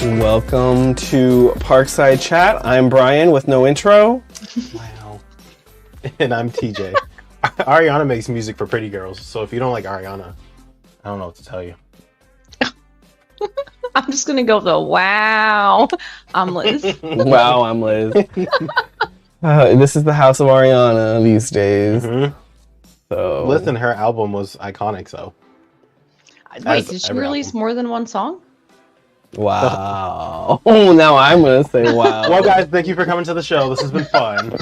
Welcome to Parkside Chat. I'm Brian with no intro. Wow. And I'm TJ. Ariana makes music for pretty girls, so if you don't like Ariana, I don't know what to tell you. I'm just gonna go with a wow. I'm Liz. Wow, I'm Liz. This is the house of Ariana these days. Mm-hmm. So Listen, her album was iconic, so. Wait, did she release more than one song? wow. Oh, now I'm gonna say wow. Well, guys, thank you for coming to the show. This has been fun.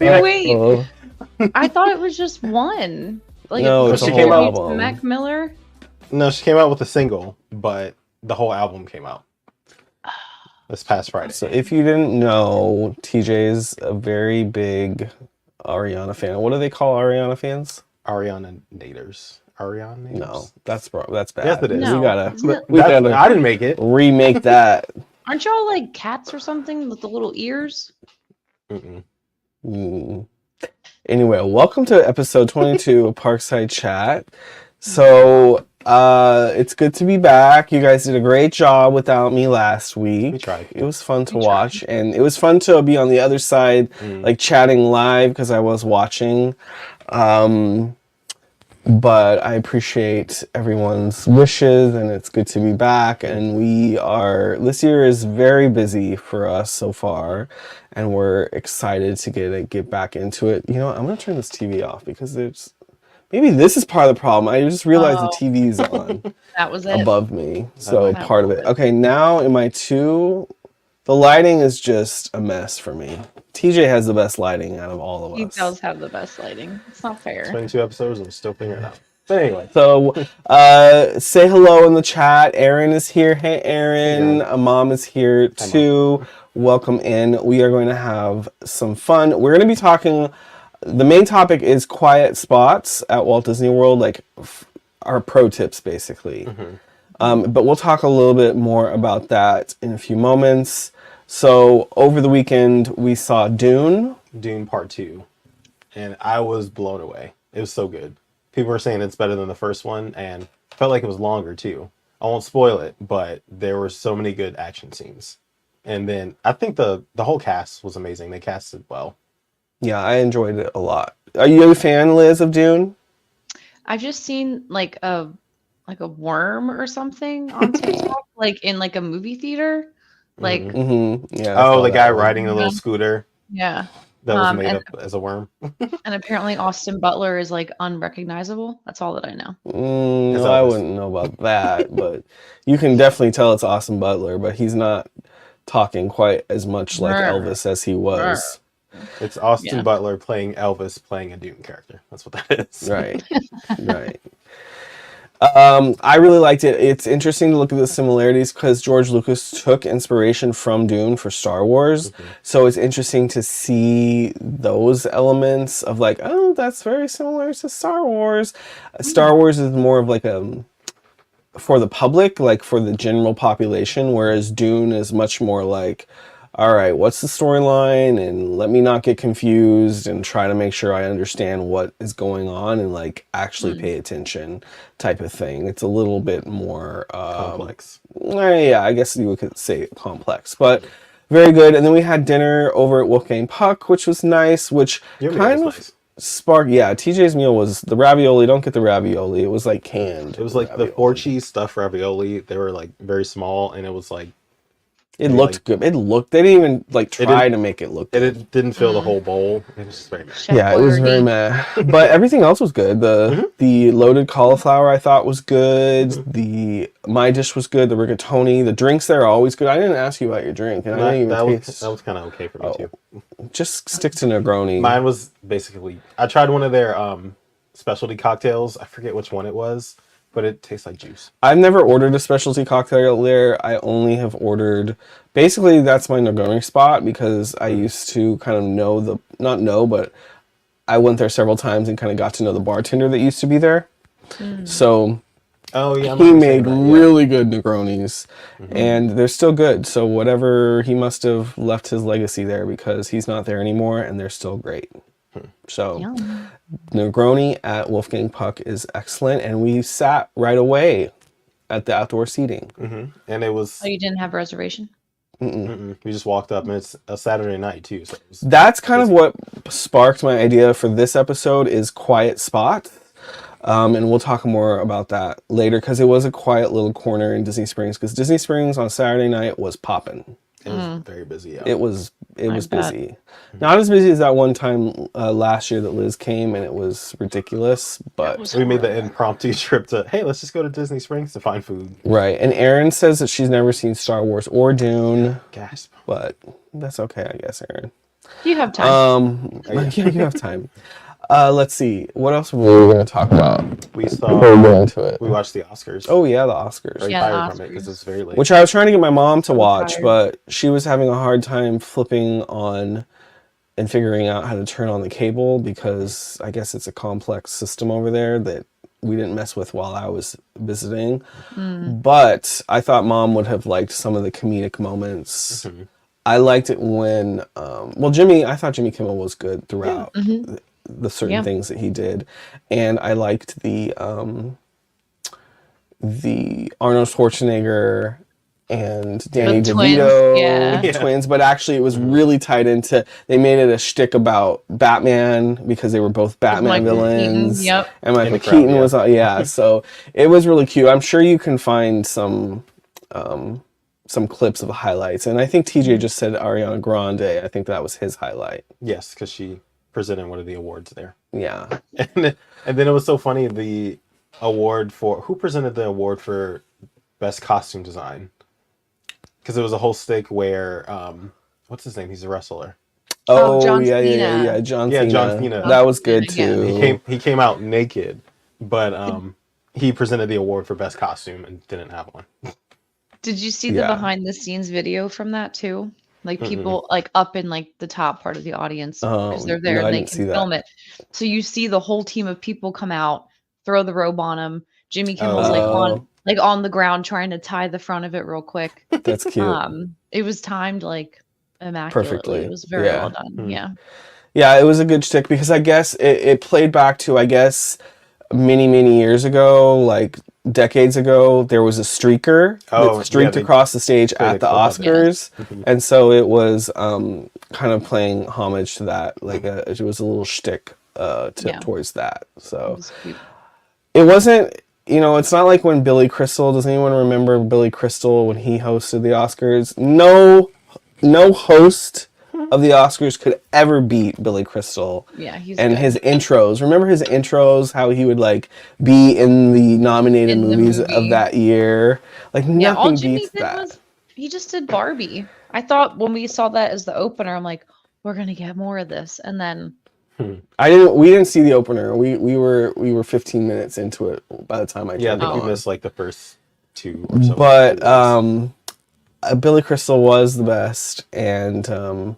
Wait, I thought it was just one. Like, No, it's a whole album. Mac Miller. No, she came out with a single, but the whole album came out this past Friday. So if you didn't know, TJ is a very big Ariana fan. What do they call Ariana fans? Ariana Naders. Ariana Naders? No, that's bad. Yes, it is. No. We gotta I didn't make it. remake that. Aren't y'all like cats or something with the little ears? Mm-mm. Mm. Anyway, welcome to episode 22 of Parkside Chat. So, it's good to be back. You guys did a great job without me last week. We tried. It was fun to watch, and it was fun to be on the other side, like chatting live because I was watching. But I appreciate everyone's wishes, and it's good to be back. And this year is very busy for us so far, and we're excited to get back into it. You know what? I'm gonna turn this TV off because maybe this is part of the problem. I just realized the TV is on That was it. above me, so That part of was it. Okay, now in my the lighting is just a mess for me. TJ has the best lighting out of all of He us. does have the best lighting. It's not fair. 22 episodes and we're still figuring it out. But anyway. So, say hello in the chat. Aaron is here. Hey, Aaron. Mom is here too. Welcome in. We are going to have some fun. We're going to be talking. The main topic is quiet spots at Walt Disney World, like our pro tips, basically. But we'll talk a little bit more about that in a few moments. So, over the weekend, we saw Dune. Dune Part 2. And I was blown away. It was so good. People were saying it's better than the first one, and felt like it was longer too. I won't spoil it, but there were so many good action scenes. And then I think the whole cast was amazing. They casted well. Yeah, I enjoyed it a lot. Are you a fan, Liz, of Dune? I've just seen like a worm or something on TikTok, like in like a movie theater. Like Yeah. Oh, the guy riding the little scooter yeah. that was made and- up as a worm. And apparently Austin Butler is like unrecognizable. That's all that I know. No, I wouldn't know about that, but you can definitely tell it's Austin Butler, but he's not talking quite as much like Elvis as he was. It's Austin Butler playing Elvis playing a Dune character. That's what that is. Right. Right. I really liked it. It's interesting to look at the similarities because George Lucas took inspiration from Dune for Star Wars. So it's interesting to see those elements of like, oh, that's very similar to Star Wars. Star Wars is more of like for the public, like for the general population, whereas Dune is much more like, all right, what's the storyline? And let me not get confused and try to make sure I understand what is going on and like actually pay attention type of thing. It's a little bit more Complex. Yeah, I guess you could say complex, but very good. And then we had dinner over at Wolfgang Puck, which was nice, which kind of sparked. Yeah, TJ's meal was the ravioli. Don't get the ravioli. It was like canned. It was like the 4-cheese stuffed ravioli. They were like very small, and it was like it looked good. They didn't even like try to make it look good. It didn't fill the whole bowl. It was just very meh. Yeah, it was very meh. But everything else was good. The loaded cauliflower I thought was good. My dish was good. The rigatoni. The drinks there are always good. I didn't ask you about your drink. And I didn't even taste. That was kind of okay for me too. Just stick to Negroni. Mine was basically, I tried one of their specialty cocktails. I forget which one it was, but it tastes like juice. I've never ordered a specialty cocktail there. I only have ordered, basically that's my Negroni spot because I used to kind of but I went there several times and kind of got to know the bartender that used to be there. So he made really good Negronis and they're still good. So whatever, he must have left his legacy there because he's not there anymore and they're still great. So Negroni at Wolfgang Puck is excellent, and we sat right away at the outdoor seating. And it was. Oh, you didn't have a reservation? We just walked up, and it's a Saturday night too. So That's kind of what sparked my idea for this episode is quiet spot. And we'll talk more about that later because it was a quiet little corner in Disney Springs because Disney Springs on Saturday night was popping. It was very busy. Yeah. It was busy. Not as busy as that one time last year that Liz came and it was ridiculous, but we made the impromptu trip to, hey, let's just go to Disney Springs to find food. right. And Erin says that she's never seen Star Wars or Dune. Gasp. But that's okay, I guess, Erin. You have time. Yeah, you have time. Let's see. What else were we going to talk about? We Before we go into it. We watched the Oscars. Oh yeah, the Oscars. Very Yeah, the tired from it Oscars. because it's very late. Which I was trying to get my mom to watch, tired. but she was having a hard time flipping on and figuring out how to turn on the cable because I guess it's a complex system over there that we didn't mess with while I was visiting. But I thought mom would have liked some of the comedic moments. I liked it when, I thought Jimmy Kimmel was good throughout the certain things that he did. And I liked the Arnold Schwarzenegger and Danny The twins, DeVito twins, but actually it was really tied into, they made it a shtick about Batman because they were both Batman Michael villains. Keaton, yep. And Michael In the crowd, Keaton was, so it was really cute. I'm sure you can find some clips of the highlights. And I think TJ just said Ariana Grande. I think that was his highlight. Yes, because she presented one of the awards there. Yeah. And then it was so funny, the award for, who presented the award for best costume design? Because it was a whole stick where, what's his name? He's a wrestler. Oh, John yeah, Cena. John Yeah, Cena. John Cena. That was good Yeah. too. He came out naked, but he presented the award for best costume and didn't have one. Did you see the Yeah. behind the scenes video from that too? Like people like up in like the top part of the audience because they're there no, I and they didn't see can that. film it. So you see the whole team of people come out, throw the robe on him. Jimmy Kimmel's like on the ground trying to tie the front of it real quick. That's cute. It was timed like immaculately. Perfectly. It was very Yeah. well done. Yeah. Yeah, it was a good shtick because I guess it played back to, many, many years ago, like decades ago, there was a streaker that streaked across the stage at the Oscars. And so it was kind of playing homage to that. Like it was a little shtick towards that. It So was cute. it wasn't, it's not like when Billy Crystal, does anyone remember Billy Crystal when he hosted the Oscars? No host of the Oscars could ever beat Billy Crystal. Yeah, he's and good. his intros. Remember his intros? How he would like be in the nominated In the movies movie. of that year. Like Yeah, all nothing Jimmy beats did that. was he just did Barbie. I thought when we saw that as the opener, I'm like, we're gonna get more of this, and then We didn't see the opener. We were 15 minutes into it by the time I Yeah, I turned it think we on. missed like the first two or so. But Billy Crystal was the best, and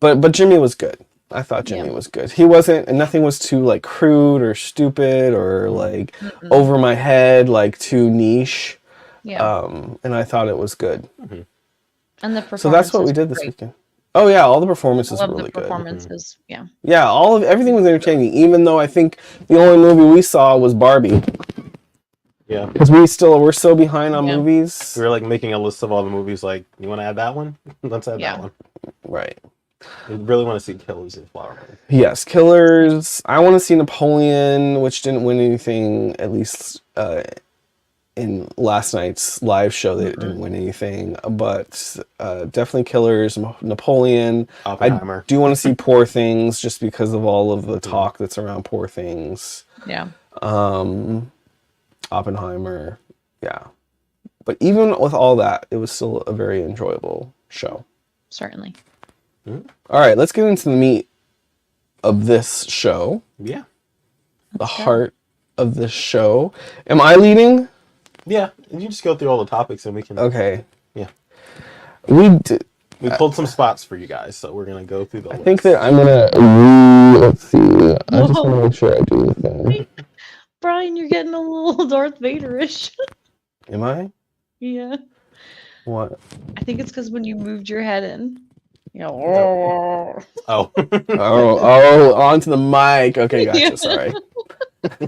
but Jimmy was good. I thought Jimmy was good. He wasn't, and nothing was too like crude or stupid or like over my head, like too niche. yeah, And I thought it was good. and the performance. So that's what we did this weekend. Oh yeah, all the performances I love were really the good. performances. Yeah, Yeah, everything was entertaining. Even though I think the only movie we saw was Barbie, Yeah. because we're so behind on Yeah. movies. We were like making a list of all the movies, like, you want to add that one? Let's add Yeah. that one. Right. We really want to see Killers in Flower Moon. Yes, Killers. I want to see Napoleon, which didn't win anything, at least in last night's live show. They didn't win anything, but definitely Killers, Napoleon. Oppenheimer. I do want to see Poor Things just because of all of the talk that's around Poor Things. yeah. Oppenheimer. Yeah. But even with all that, it was still a very enjoyable show. Certainly. All right, let's get into the meat of this show. Yeah. The heart of this show. Am I leading? Yeah. And you just go through all the topics and we can. Okay. Yeah. We pulled some spots for you guys, so we're going to go through the I think that I'm gonna let's see. I just want to make sure I do the thing. Brian, you're getting a little Darth Vader-ish. Am I? Yeah. What? I think it's because when you moved your head in. Oh. Oh, onto the mic. Okay, gotcha. Yeah. Sorry.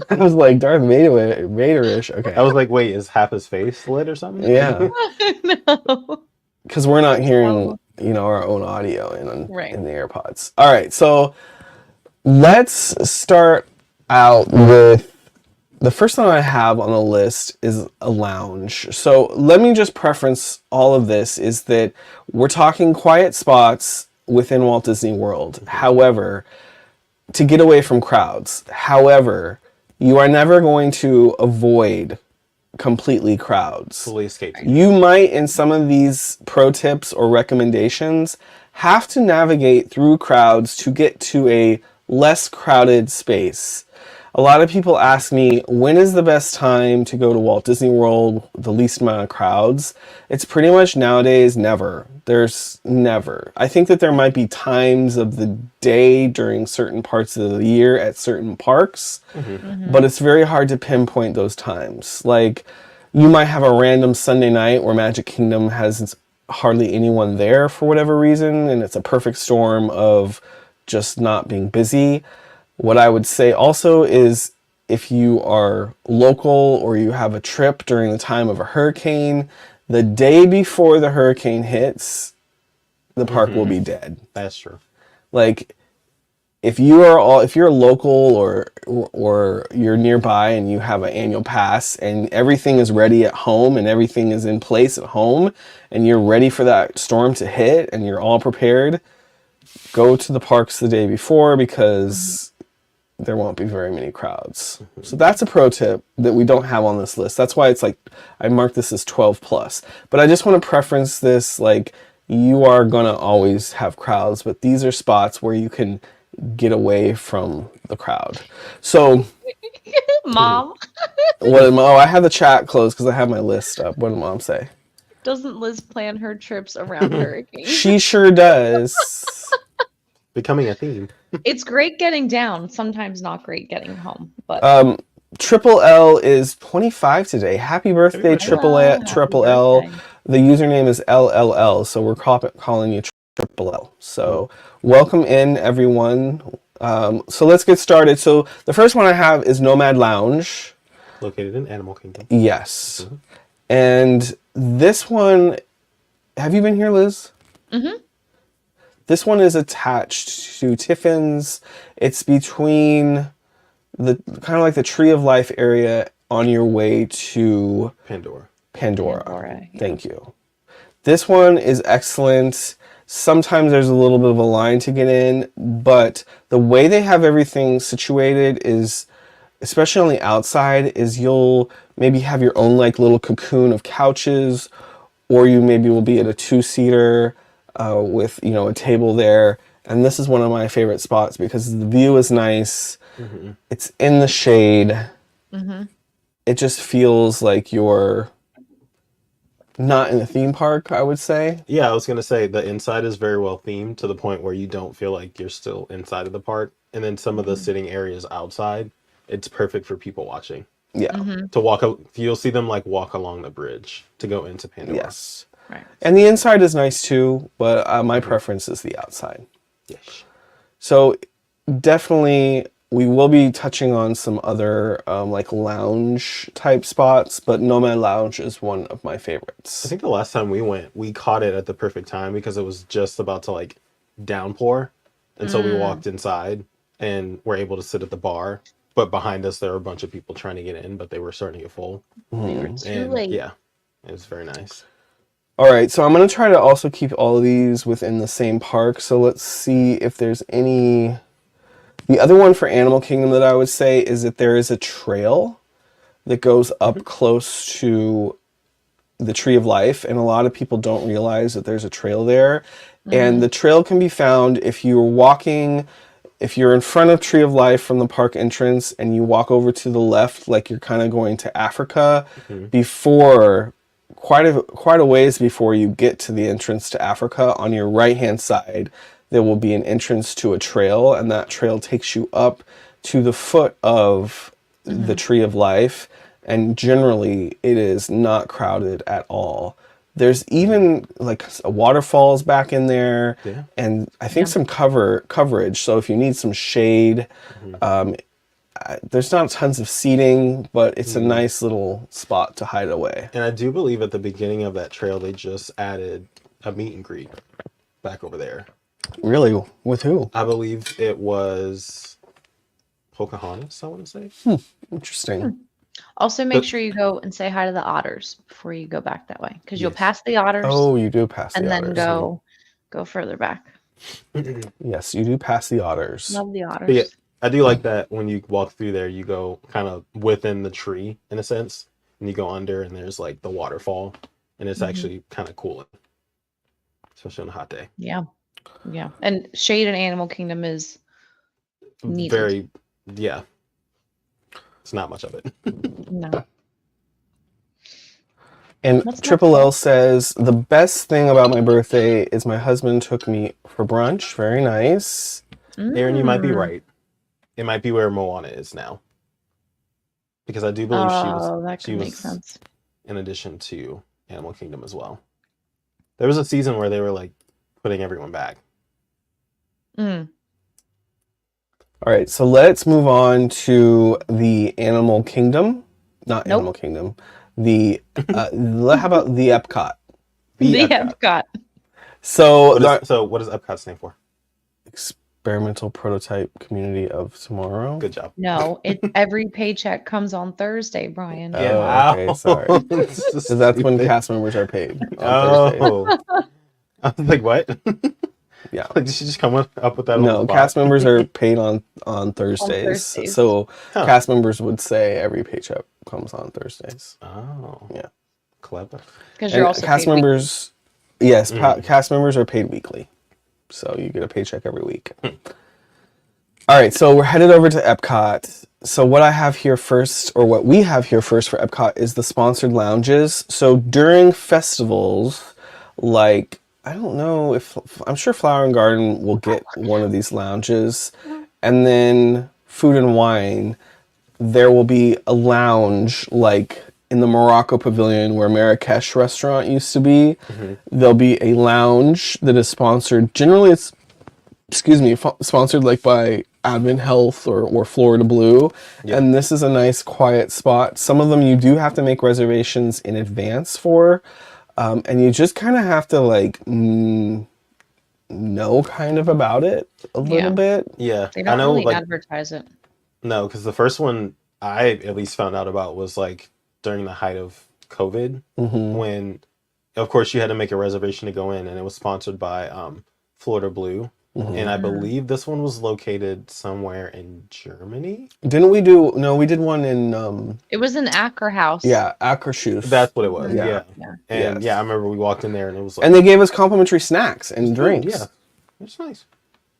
I was like, Darth Vader-ish. Okay. I was like, wait, is half his face lit or something? Yeah. No. Because we're not hearing, Oh. our own audio Right. in the AirPods. All right, so let's start out with the first thing I have on the list is a lounge. So let me just preference all of this is that we're talking quiet spots within Walt Disney World. However, to get away from crowds. However, you are never going to avoid completely crowds. Fully escaped. You might, in some of these pro tips or recommendations, have to navigate through crowds to get to a less crowded space. A lot of people ask me, when is the best time to go to Walt Disney World, the least amount of crowds? It's pretty much nowadays never. There's never. I think that there might be times of the day during certain parts of the year at certain parks, but it's very hard to pinpoint those times. Like, you might have a random Sunday night where Magic Kingdom has hardly anyone there for whatever reason, and it's a perfect storm of just not being busy. What I would say also is if you are local or you have a trip during the time of a hurricane, the day before the hurricane hits, the park will be dead. That's true. Like, if you're local or you're nearby and you have an annual pass and everything is ready at home and everything is in place at home and you're ready for that storm to hit and you're all prepared, go to the parks the day before because there won't be very many crowds. So that's a pro tip that we don't have on this list. That's why it's like, I marked this as 12 plus. But I just want to preference this, like, you are going to always have crowds, but these are spots where you can get away from the crowd. So, Mom, I have the chat closed because I have my list up. What did Mom say? doesn't Liz plan her trips around hurricanes? She sure does. Becoming a theme. It's great getting down, sometimes not great getting home. But Triple L is 25 today. Happy birthday, birthday. Triple Happy Triple L. birthday. The username is LLL, so we're calling you Triple L. So welcome in, everyone. So let's get started. So the first one I have is Nomad Lounge. Located in Animal Kingdom. Yes. And this one, have you been here, Liz? Mm-hmm. This one is attached to Tiffin's. It's between the kind of like the Tree of Life area on your way to Pandora. Pandora, yeah. Thank you. This one is excellent. Sometimes there's a little bit of a line to get in, but the way they have everything situated is, especially on the outside, is you'll maybe have your own like little cocoon of couches, or you maybe will be at a two-seater with a table there. And this is one of my favorite spots because the view is nice. It's in the shade. It just feels like you're not in a theme park, I would say. Yeah, I was going to say the inside is very well themed to the point where you don't feel like you're still inside of the park. And then some of the sitting areas outside, it's perfect for people watching. Yeah. To walk, you'll see them like walk along the bridge to go into Pandora. Yes. Right. And the inside is nice too, but my preference is the outside. Yes. So definitely we will be touching on some other like lounge type spots, but Nomad Lounge is one of my favorites. I think the last time we went, we caught it at the perfect time because it was just about to like downpour. And so we walked inside and were able to sit at the bar. But behind us, there were a bunch of people trying to get in, but they were starting to get full. We were too And late. yeah, it was very nice. All right, so I'm going to try to also keep all of these within the same park. So let's see if there's any... The other one for Animal Kingdom that I would say is that there is a trail that goes up close to the Tree of Life, and a lot of people don't realize that there's a trail there. And the trail can be found if you're walking... If you're in front of Tree of Life from the park entrance and you walk over to the left like you're kind of going to Africa, before... Quite a ways before you get to the entrance to Africa, on your right-hand side, there will be an entrance to a trail, and that trail takes you up to the foot of the Tree of Life, and generally it is not crowded at all. There's even like waterfalls back in there, and I think some coverage, so if you need some shade, there's not tons of seating, but it's a nice little spot to hide away. And I do believe at the beginning of that trail, they just added a meet and greet back over there. Really? With who? I believe it was Pocahontas, I want to say. Interesting. Also, make sure you go and say hi to the otters before you go back that way, because you'll pass the otters. Oh, you do pass the and otters. then go further back. Yes, you do pass the otters. Love the otters. But yeah, I do like that when you walk through there, you go kind of within the tree in a sense, and you go under, and there's like the waterfall, and it's actually kind of cool, especially on a hot day. Yeah. And shade in Animal Kingdom is needed. Very, yeah. It's not much of it. No. And That's Triple not L says, the best thing about my birthday is my husband took me for brunch. Very nice. Aaron, you might be right. It might be where Moana is now. Because I do believe that she could was make sense. in addition to Animal Kingdom as well. There was a season where they were like putting everyone back. All right, so let's move on to the Animal Kingdom. Not Nope. Animal Kingdom. The how about the Epcot? The Epcot. So What does Epcot stand for? Experimental Prototype Community of Tomorrow. Good job. No, every paycheck comes on Thursday, Brian. Oh, okay, sorry. So that's when cast members are paid on Thursday. Oh. I was like, what? Yeah. Like, did she just come up with that? No, cast members are paid on Thursdays. Thursdays. So cast members would say every paycheck comes on Thursdays. Oh. Yeah. Because Clever. you're And also cast paid weekly. members. Yes, cast members are paid weekly. So you get a paycheck every week. All right, so we're headed over to Epcot. So what I have here first, or what we have here first for Epcot, is the sponsored lounges. So during festivals, like, I don't know if, I'm sure Flower and Garden will get one of these lounges. And then Food and Wine, there will be a lounge like in the Morocco Pavilion where Marrakesh restaurant used to be. There'll be a lounge that is sponsored. Generally, it's, sponsored like by Advent Health or Florida Blue. Yep. And this is a nice quiet spot. Some of them you do have to make reservations in advance for. And you just kind of have to like know kind of about it a little bit. Yeah. They don't really advertise it. No, because the first one I at least found out about was like during the height of COVID, when, of course, you had to make a reservation to go in, and it was sponsored by Florida Blue. And I believe this one was located somewhere in Germany. Didn't we do? No, we did one in. It was in Acker House. Yeah, Akershus. That's what it was. Yeah. And Yes. I remember we walked in there, and it was like, And they gave us complimentary snacks and drinks. Yeah, it's nice.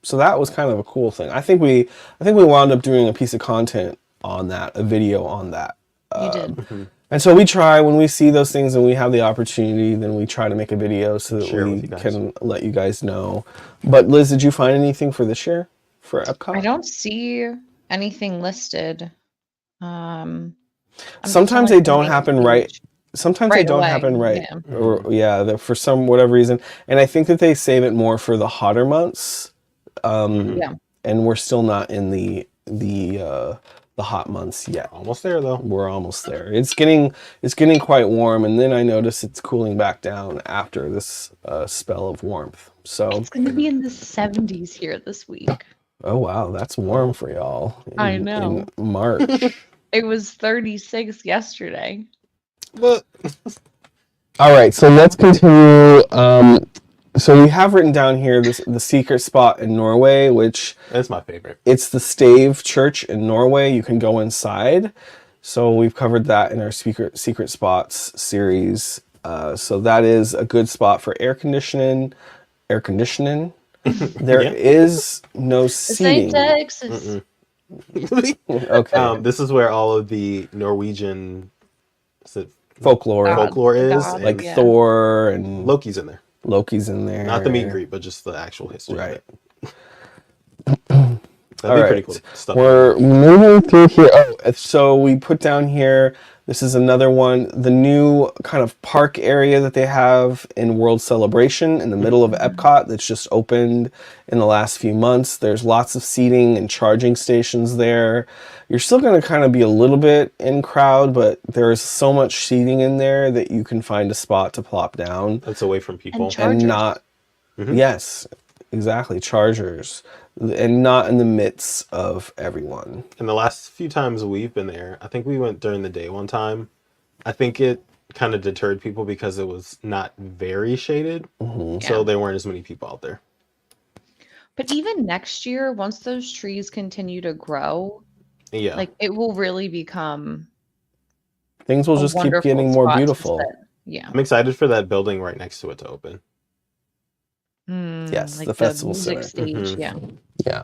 So that was kind of a cool thing. I think we wound up doing a piece of content on that, a video on that. You did. And so we try, when we see those things and we have the opportunity, then we try to make a video so that Share with we you guys. can let you guys know. But Liz, did you find anything for this year for Epcot? I don't see anything listed. I'm just Sometimes on they don't the happen page. right. Sometimes they Right don't away, happen right. yeah. Or for some whatever reason. And I think that they save it more for the hotter months. Yeah. And we're still not in the hot months yet. Almost there though. We're almost there. It's getting quite warm, and then I notice it's cooling back down after this spell of warmth. So It's going to be in the 70s here this week. oh wow, that's warm for y'all. I know. In March. It was 36 yesterday. But All right, so let's continue. So we have written down here the secret spot in Norway, which that's my favorite. it's the Stave Church in Norway. You can go inside. So we've covered that in our secret spots series. So that is a good spot for air conditioning. There is no seating. St. Texas. Okay. This is where all of the Norwegian Folklore, is, God, like yeah. Thor and Loki's in there. Loki's in there. Not the meet and greet, but just the actual history. Right. That'd All be right. pretty cool stuff. We're moving through here. Oh, so we put down here This is another one. The new kind of park area that they have in World Celebration in the middle of Epcot that's just opened in the last few months. There's lots of seating and charging stations there. You're still going to kind of be a little bit in crowd, but there's so much seating in there that you can find a spot to plop down. That's away from people. And not, yes, exactly, chargers. And not in the midst of everyone. And the last few times we've been there, I think we went during the day one time. I think it kind of deterred people because it was not very shaded. So there weren't as many people out there. But even next year, once those trees continue to grow, Yeah. like it will really become Things will a just keep wonderful getting more spot to beautiful. sit. Yeah. I'm excited for that building right next to it to open. Yes, Like the festival music center. stage, yeah. Yeah.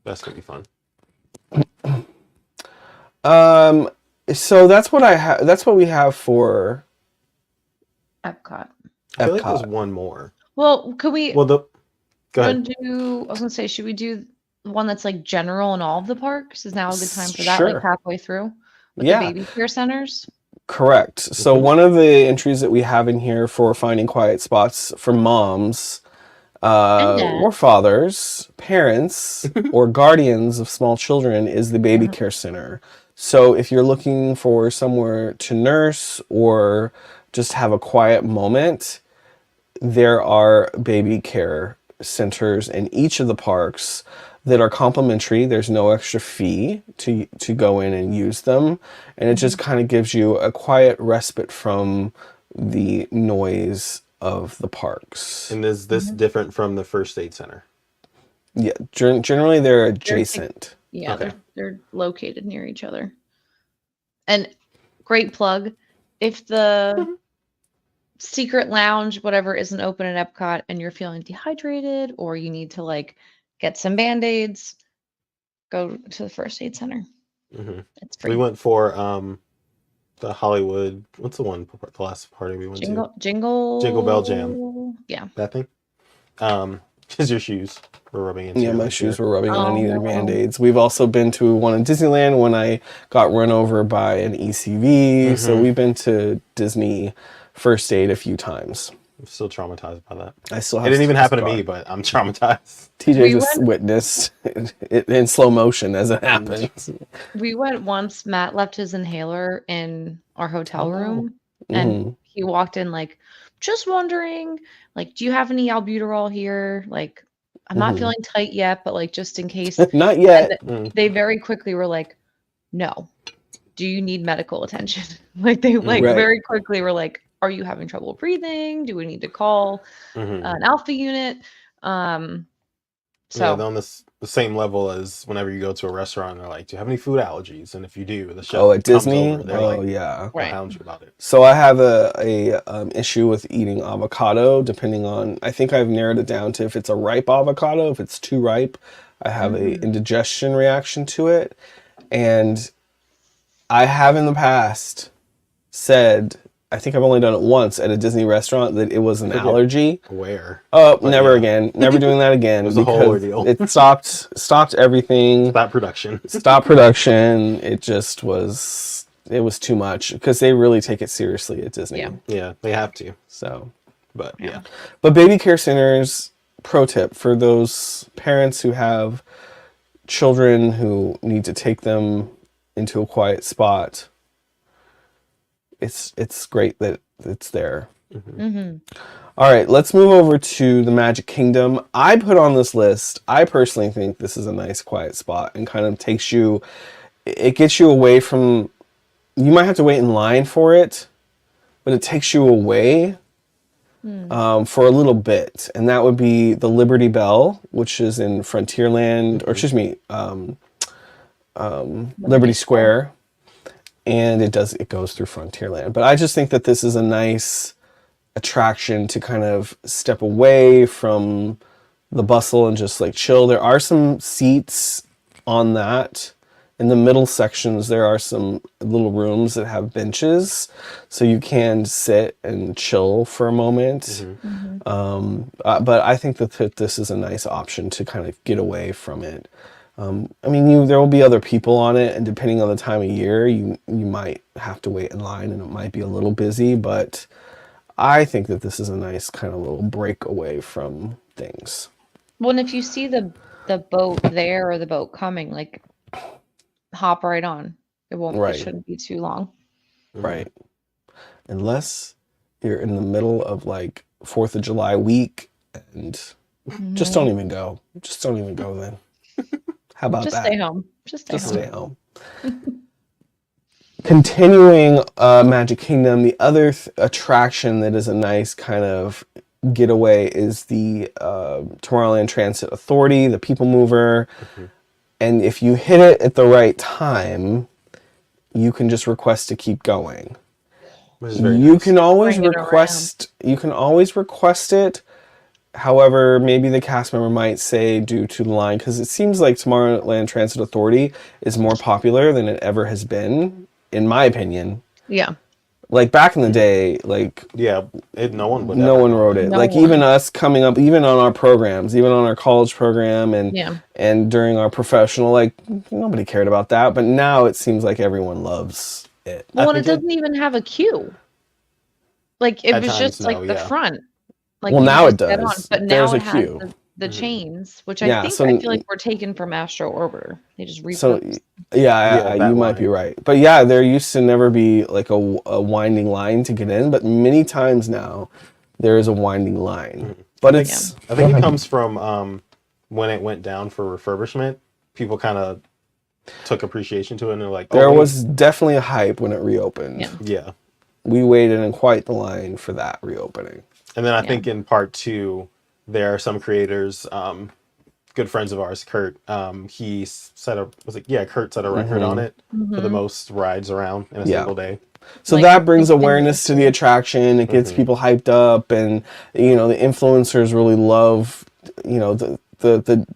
That's going to be fun. So that's what I have. That's what we have for Epcot. I feel like there's Epcot. one more. Well, could we Well, go ahead. I was gonna say, should we do one that's like general in all of the parks? Is now a good time for that, Sure. like halfway through? With Yeah. the baby care centers? Correct. So one of the entries that we have in here for finding quiet spots for moms, dads. or fathers, parents, or guardians of small children is the baby care center. So if you're looking for somewhere to nurse or just have a quiet moment, there are baby care centers in each of the parks that are complimentary. There's no extra fee to go in and use them. And it just kind of gives you a quiet respite from the noise of the parks. And is this different from the first aid center? Yeah, generally they're adjacent. Yeah, Okay. they're located near each other. And great plug. If the secret lounge, whatever, isn't open at Epcot and you're feeling dehydrated or you need to like get some band-aids, go to the first aid center. It's free. We went for the Hollywood. What's the one? The last party we went to. Jingle Bell Jam. Yeah. That thing. Because your shoes were rubbing into. Yeah, your my legs shoes here. were rubbing and I Oh, needed no. Band-Aids. We've also been to one in Disneyland when I got run over by an ECV. So we've been to Disney first aid a few times. I'm still traumatized by that. I still It have didn't even happen to scar. me, but I'm traumatized. TJ We just witnessed it in slow motion as it happened. We went once. Matt left his inhaler in our hotel room, Mhm. and he walked in like, just wondering, like, do you have any albuterol here? Like, I'm not feeling tight yet, but like, just in case. Not yet. They very quickly were like, no. Do you need medical attention? Like, they like Right. very quickly were like, are you having trouble breathing? Do we need to call an alpha unit? Yeah, they're on the same level as whenever you go to a restaurant, they're like, do you have any food allergies? And if you do, the chef At comes Disney? over, they're Oh, like, yeah. they'll hound you about it. So I have a issue with eating avocado, depending on, I think I've narrowed it down to if it's a ripe avocado. If it's too ripe, I have a indigestion reaction to it. And I have in the past said, I think I've only done it once at a Disney restaurant, that it was an allergy. Where? Oh, never again. Never doing that again. was a whole ordeal. It stopped everything. That production. Stopped production. It just was, it was too much because they really take it seriously at Disney. Yeah. Yeah, they have to. So, But yeah. but baby care centers, pro tip for those parents who have children who need to take them into a quiet spot. It's great that it's there. All right, let's move over to the Magic Kingdom. I put on this list, I personally think this is a nice quiet spot and kind of takes you, it gets you away from, you might have to wait in line for it, but it takes you away for a little bit. And that would be the Liberty Bell, which is in Frontierland, or excuse me, Liberty Square. And it goes through Frontierland. But I just think that this is a nice attraction to kind of step away from the bustle and just like chill. There are some seats on that. In the middle sections, there are some little rooms that have benches, so you can sit and chill for a moment. But I think that this is a nice option to kind of get away from it. I mean, there will be other people on it, and depending on the time of year, you might have to wait in line, and it might be a little busy. But I think that this is a nice kind of little break away from things. Well, and if you see the boat there or the boat coming, like hop right on. It won't. It Right. shouldn't be too long. Right. Unless you're in the middle of like 4th of July week and just don't even go. Just don't even go then. How about Just that? stay home. Just stay Just home. stay home. Continuing Magic Kingdom, the other attraction that is a nice kind of getaway is the Tomorrowland Transit Authority, the People Mover. And if you hit it at the right time, you can just request to keep going. Which is very You nice. can always Bring it request. You can always request it. However, maybe the cast member might say due to the line, because it seems like Tomorrowland Transit Authority is more popular than it ever has been, in my opinion. Yeah. Like back in the day, like Yeah, no one would. no ever one know. wrote it. No Like one. even us coming up, even on our programs, even on our college program, and Yeah. and during our professional, like nobody cared about that. But now it seems like everyone loves it. Well, and it think doesn't even have a queue. Like it At was times, just like no, the yeah. front. Like Well, you now it just get on, does. but There's now a it has queue. the chains, which Yeah, I think so- I feel like we're taken from Astro Orbiter. They just So repurposed. yeah, that you might be line. right. But yeah, there used to never be like a winding line to get in, but many times now there is a winding line. But it's I think it comes from when it went down for refurbishment. People kind of took appreciation to it, and they're like, "Oh, there wait." was definitely a hype when it reopened. Yeah. Yeah. We waited in quite the line for that reopening. And then I Yeah. think in part 2, there are some creators, good friends of ours, Kurt. He set a Kurt set a record on it for the most rides around in a Yeah. single day. So Like, that brings continuously. awareness to the attraction. It gets people hyped up, and the influencers really love the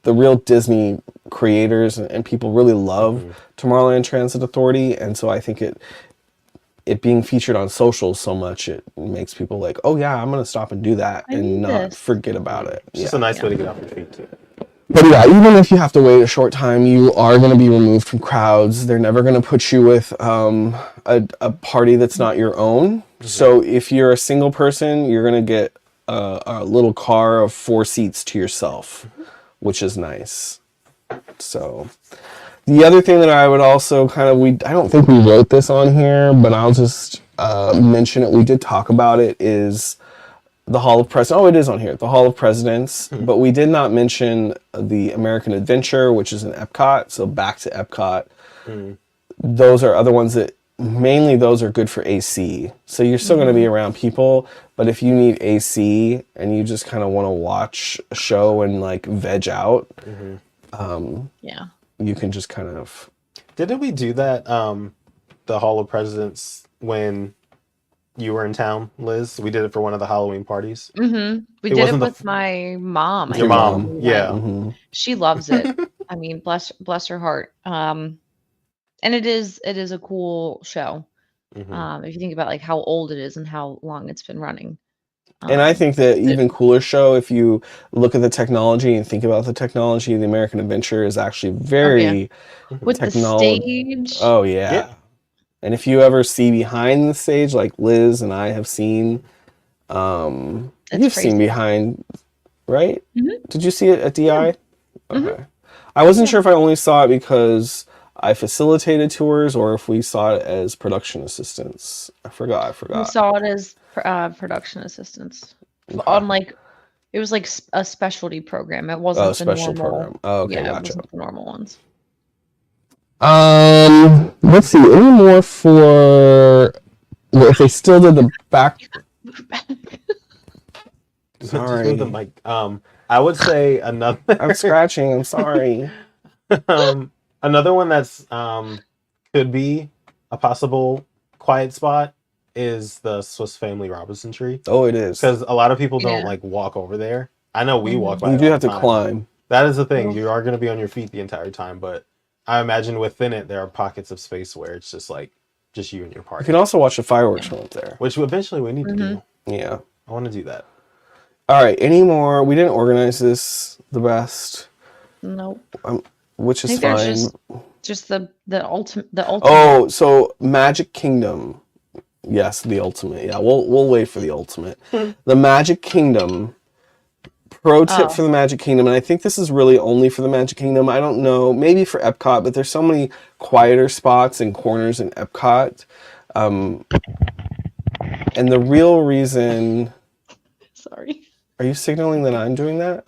real Disney creators, and people really love Tomorrowland Transit Authority, and so I think it being featured on social so much, it makes people like, oh yeah, I'm gonna stop and do that I and need not this. forget about it. It's just a nice way to get off your feet too. But yeah, even if you have to wait a short time, you are going to be removed from crowds. They're never going to put you with a party that's not your own. So if you're a single person, you're going to get a little car of 4 seats to yourself, which is nice. So the other thing that I would also I don't think we wrote this on here, but I'll just mention it. We did talk about it, is the Hall of Presidents. Oh, it is on here. The Hall of Presidents. But we did not mention the American Adventure, which is in Epcot. So back to Epcot. Those are other ones that mainly those are good for AC. So you're still going to be around people. But if you need AC and you just kind of want to watch a show and like veg out, Yeah. you can just kind of. Didn't we do that, the Hall of Presidents, when you were in town, Liz? We did it for one of the Halloween parties. Mm-hmm. We It did it wasn't the with my mom. I Your think. mom, yeah. Mhm. She loves it. I mean, bless her heart. And it is a cool show. If you think about like how old it is and how long it's been running. And I think that even cooler show, if you look at the technology and think about the technology, the American Adventure is actually very with the stage. Oh yeah. Yeah. And if you ever see behind the stage, like Liz and I have seen, you've crazy. seen behind, right? Mhm. Did you see it at DI? Okay. I wasn't sure if I only saw it because I facilitated tours or if we saw it as production assistants. I forgot. We saw it as production assistants on like it was like a specialty program. It wasn't Oh, the special normal. program. Oh, okay, Yeah, it gotcha. wasn't the normal ones. Let's see. Any more for if they still did the back? Just Sorry. move the mic. I would say another. I'm scratching. I'm sorry. Another one that's could be a possible quiet spot is the Swiss Family Robinson Tree, Oh, it is. because a lot of people don't Yeah. like walk over there. I know we walk by. You it do all have the to time. climb. That is the thing. You are going to be on your feet the entire time, but I imagine within it there are pockets of space where it's just like just you and your You party, can also watch the fireworks from up there. which eventually we need to do. Yeah. I want to do that. All right. Any more? We didn't organize this the best. Nope. which I is think there's fine. just the ultimate. Oh, so Magic Kingdom. Yes, the ultimate. Yeah, we'll wait for the ultimate. The Magic Kingdom. Pro tip Oh, for the Magic Kingdom, and I think this is really only for the Magic Kingdom. I don't know, maybe for Epcot, but there's so many quieter spots and corners in Epcot. Um, and the real reason, sorry. are you signaling that I'm doing that?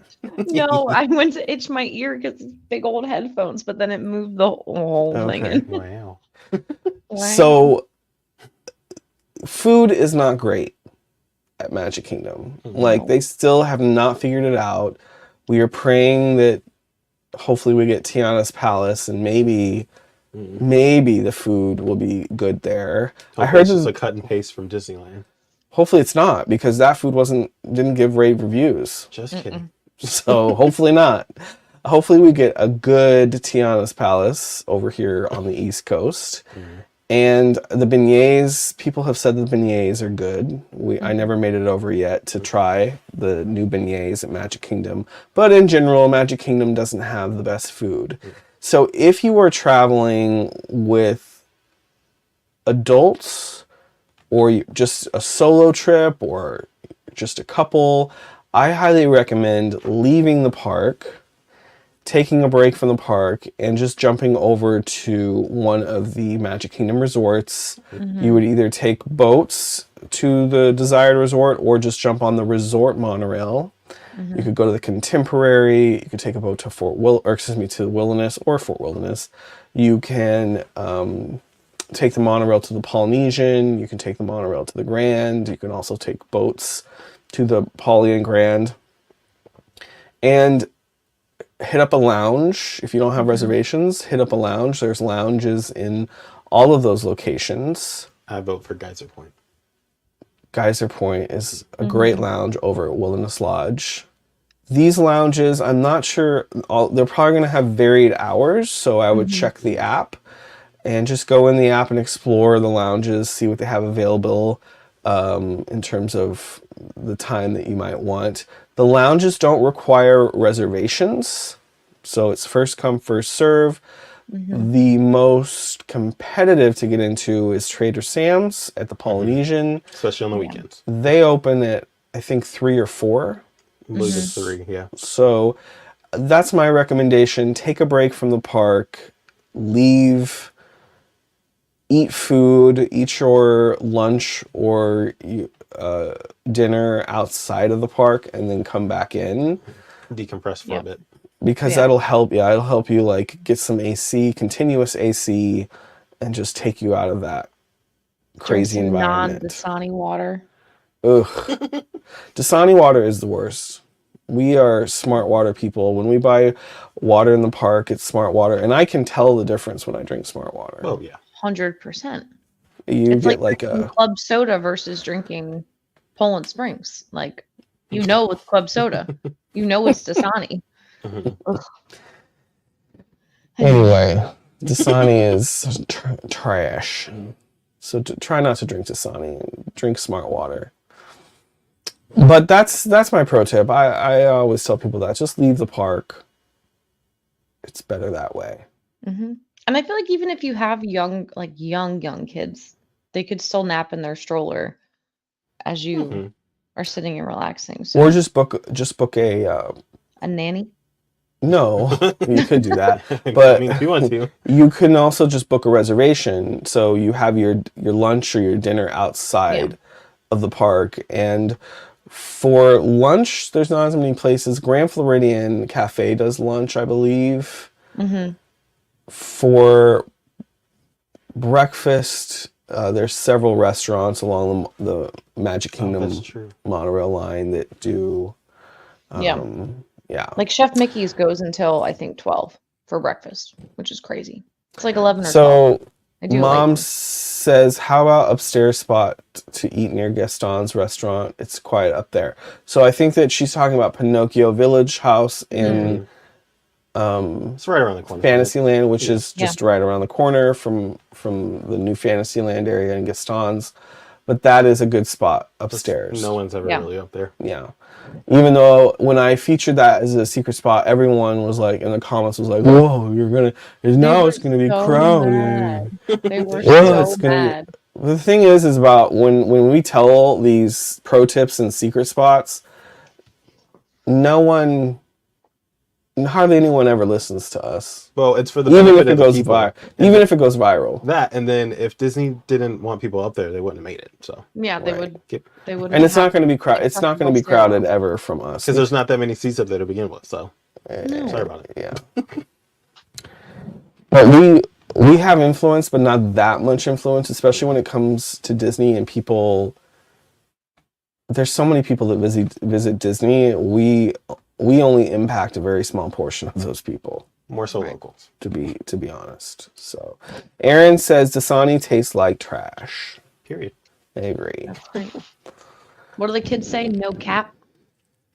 No, I went to itch my ear because it's big old headphones, but then it moved the whole thing Okay. in. Wow. Wow. So, food is not great at Magic Kingdom. Like, they still have not figured it out. We are praying that hopefully we get Tiana's Palace and maybe the food will be good there. I heard it's just that, a cut and paste from Disneyland. hopefully it's not, because that food didn't give rave reviews. Just kidding. So hopefully not. Hopefully we get a good Tiana's Palace over here on the East Coast. And the beignets, people have said the beignets are good. I never made it over yet to try the new beignets at Magic Kingdom. But in general, Magic Kingdom doesn't have the best food. So if you are traveling with adults or just a solo trip or just a couple, I highly recommend leaving the park, taking a break from the park, and just jumping over to one of the Magic Kingdom resorts. You would either take boats to the desired resort or just jump on the resort monorail. You could go to the Contemporary. You could take a boat to to Wilderness or Fort Wilderness. You can take the monorail to the Polynesian. You can take the monorail to the Grand. You can also take boats to the Poly and Grand. And hit up a lounge. If you don't have reservations, hit up a lounge. There's lounges in all of those locations. I vote for Geyser Point. Geyser Point is a great lounge over at Wilderness Lodge. These lounges, I'm not sure, they're probably going to have varied hours, so I would check the app and just go in the app and explore the lounges, see what they have available in terms of the time that you might want. The lounges don't require reservations, so it's first come, first serve. The most competitive to get into is Trader Sam's at the Polynesian. Especially on the weekends. They open at, I think, 3 or 4. I believe it's 3, yeah. So that's my recommendation. Take a break from the park, leave, eat food, eat your lunch or dinner outside of the park, and then come back in. Decompress for a bit. Because that'll help. Yeah, it'll help you like get some AC, continuous AC, and just take you out of that crazy environment. Non-Dasani water. Ugh. Dasani water is the worst. We are smart water people. When we buy water in the park, it's smart water. And I can tell the difference when I drink smart water. Oh, yeah. 100%. You It's get like a club soda versus drinking Poland Springs. Like, it's club soda. It's Dasani. Ugh. Anyway, Dasani is trash. So try not to drink Dasani. Drink smart water. But that's my pro tip. I always tell people that. Just leave the park. It's better that way. And I feel like even if you have young kids, they could still nap in their stroller as you are sitting and relaxing. So, Or just book a nanny. No, you could do that. But I mean, if you want to, you can also just book a reservation, so you have your lunch or your dinner outside of the park. And for lunch, there's not as many places. Grand Floridian Cafe does lunch, I believe. For breakfast, there's several restaurants along the Magic Kingdom monorail line that do. Like Chef Mickey's goes until I think 12 for breakfast, which is crazy. It's like 11 or 12. So I do Mom like says, how about upstairs spot to eat near Gaston's restaurant? It's quiet up there. So I think that she's talking about Pinocchio Village House in it's right around the corner. Fantasyland, which is just right around the corner from the new Fantasyland area in Gaston's. but that is a good spot upstairs. No one's ever Yeah. really up there. Yeah. Even though when I featured that as a secret spot, everyone was like, in the comments was like, "Whoa, now it's gonna be crowded." Mad. They were Well, so it's gonna be- mad. The thing is about when we tell these pro tips and secret spots, hardly anyone ever listens to us. Well, it's for the Even benefit if it of the goes people. even if it goes viral. That, and then if Disney didn't want people up there, they wouldn't have made it. So Yeah, they Right. would. Get- They would. And it's not going to be crowded. It's not going to be crowded ever from us. because there's not that many seats up there to begin with. So No. sorry about it. Yeah. But we have influence, but not that much influence, especially when it comes to Disney and people. There's so many people that visit Disney. We only impact a very small portion of those people, More so Right. locals. to be honest. So, Aaron says Dasani tastes like trash. Period. I agree. Right. What do the kids say? No cap.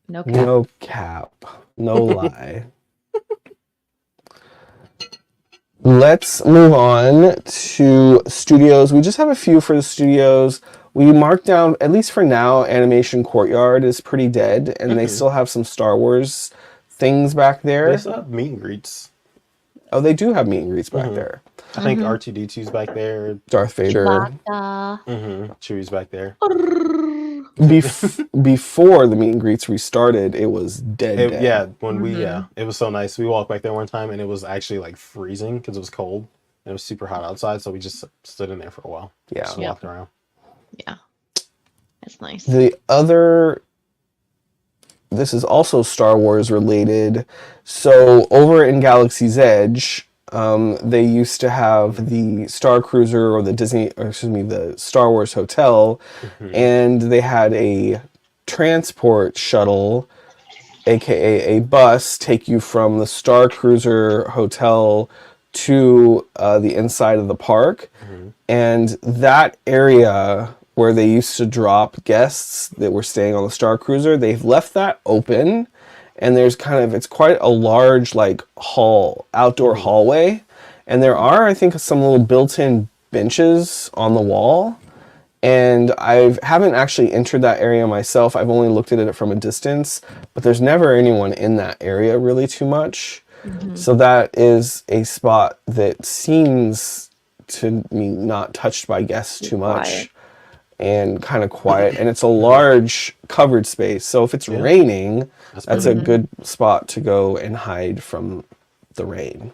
No cap. No cap. No lie. Let's move on to studios. We just have a few for the studios. We marked down, at least for now, Animation Courtyard is pretty dead, and they still have some Star Wars things back there. They still have meet and greets. Oh, they do have meet and greets back Mhm. there. I think R2D2's back there. Darth Vader. Chewbacca. Chewie's back there. Before the meet and greets restarted, it was dead. Yeah, it was so nice. We walked back there one time and it was actually like freezing because it was cold and it was super hot outside. So we just stood in there for a while. Yeah. Just walked around. Yeah, it's nice. This is also Star Wars related. So over in Galaxy's Edge, they used to have the Star Cruiser or the Star Wars Hotel, and they had a transport shuttle, aka a bus, take you from the Star Cruiser Hotel to the inside of the park. And that area where they used to drop guests that were staying on the Star Cruiser, they've left that open, and there's it's quite a large outdoor hallway, and there are, I think, some little built-in benches on the wall, and I haven't actually entered that area myself. I've only looked at it from a distance, but there's never anyone in that area really too much. So that is a spot that seems to me not touched by guests too much. Quiet. And kind of quiet, and it's a large covered space. So if it's raining, that's a good spot to go and hide from the rain.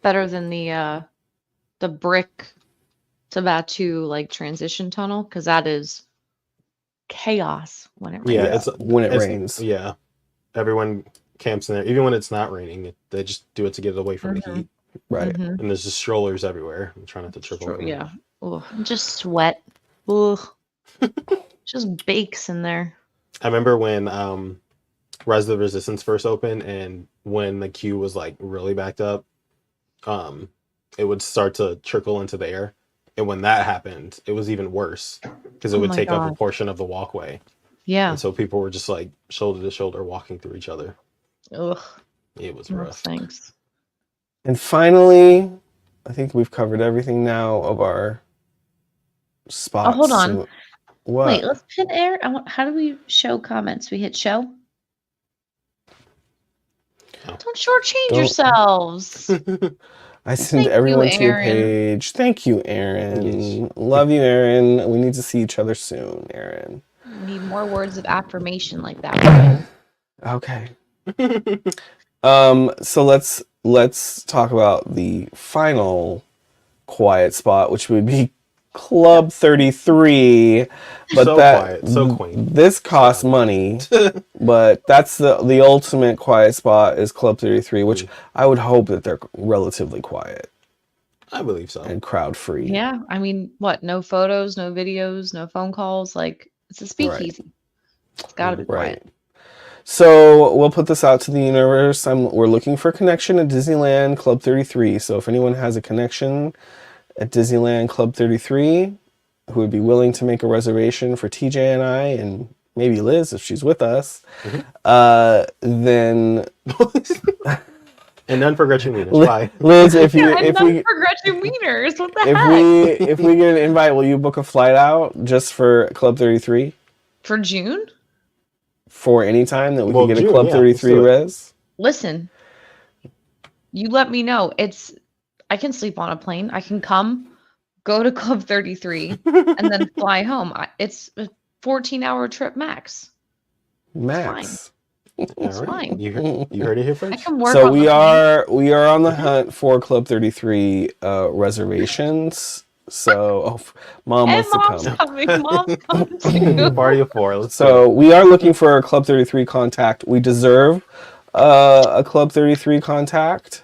Better than the brick to Batu transition tunnel, because that is chaos when it rains. Yeah, when it it's- rains. Yeah, everyone camps in there, even when it's not raining. They just do it to get away from the heat. Right. Mhm. And there's just strollers everywhere. I'm trying not to trip over. them. Yeah. Ugh, just sweat. Ugh. Just bakes in there. I remember when Rise of the Resistance first opened, and when the queue was really backed up, it would start to trickle into the air. And when that happened, it was even worse because it Oh would my take up a God. portion of the walkway. Yeah. And so people were just shoulder to shoulder walking through each other. Ugh. It was No rough. thanks. And finally, I think we've covered everything now of our spots. hold on. So- what? Wait, let's pin air. How do we show comments? We hit show? Oh. Don't shortchange Don't- yourselves. I send Thank everyone you, to your Aaron. page. Thank you, Aaron. Yes. Love you, Aaron. We need to see each other soon, Aaron. We need more words of affirmation like that. Okay. So let's talk about the final quiet spot, which would be Club 33. But So quiet, so quaint. This costs money, but that's the ultimate quiet spot is Club 33, which I would hope that they're relatively quiet I believe so. and crowd free. Yeah. I mean, what? No photos, no videos, no phone calls. It's a speakeasy. It's got to be Right. quiet. So we'll put this out to the universe. We're looking for a connection at Disneyland Club 33. So if anyone has a connection at Disneyland Club 33 who would be willing to make a reservation for TJ and I, and maybe Liz if she's with us, then And none for Gretchen Wieners. Li- Bye. Liz, if you Yeah, and if none we for Gretchen Wieners. What the if heck? we get an invite, will you book a flight out just for Club 33 For June? for any time that we Well, can get June, a Club yeah, let's 33 do it. res? Listen, you let me know. I can sleep on a plane. I can come, go to Club 33, and then fly home. It's a 14-hour trip max. Max. All right. fine. You heard it here I first. can work So on we the plane. are on the hunt for Club 33 reservations. So mom And wants to mom's come. coming. Mom's coming too. Party of four. Let's So do we are looking for a Club 33 contact. We deserve a Club 33 contact.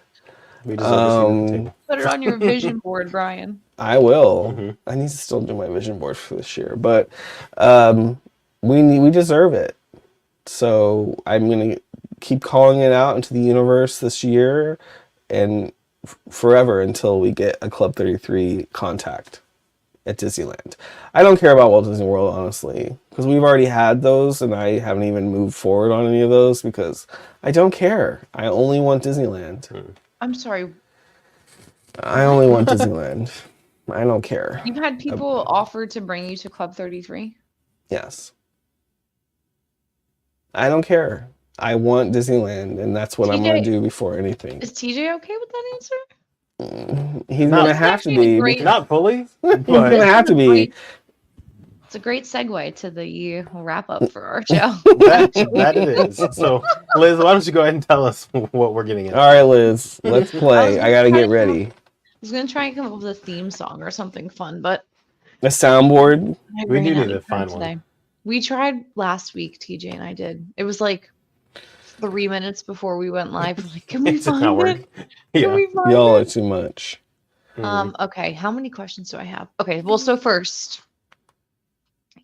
it. We deserve a seat at the table. Put it on your vision board, Brian. I will. Mhm. I need to still do my vision board for this year, but we deserve it. So I'm gonna keep calling it out into the universe this year and forever until we get a Club 33 contact at Disneyland. I don't care about Walt Disney World, honestly, because we've already had those and I haven't even moved forward on any of those because I don't care. I only want Disneyland. I'm sorry. I only want Disneyland. I don't care. You've had people offer to bring you to Club 33? Yes. I don't care. I want Disneyland, and that's what I'm going TJ to do before anything. Is TJ okay with that answer? He's Not- going to have to actually be. great- Not fully, He's going to but have to be. It's a great segue to the wrap up for our show. that it is. So, Liz, why don't you go ahead and tell us what we're getting into? All right, Liz, let's play. I got to get ready. I was gonna try and come up with a theme song or something fun, but A soundboard. I We ran do out need of to time find one. today. We tried last week, TJ and I did. It was like 3 minutes before we went live. We're like, can we It did not find work. it? Can Yeah. we find Y'all are it? too much. Okay, how many questions do I have? Okay, well, so first,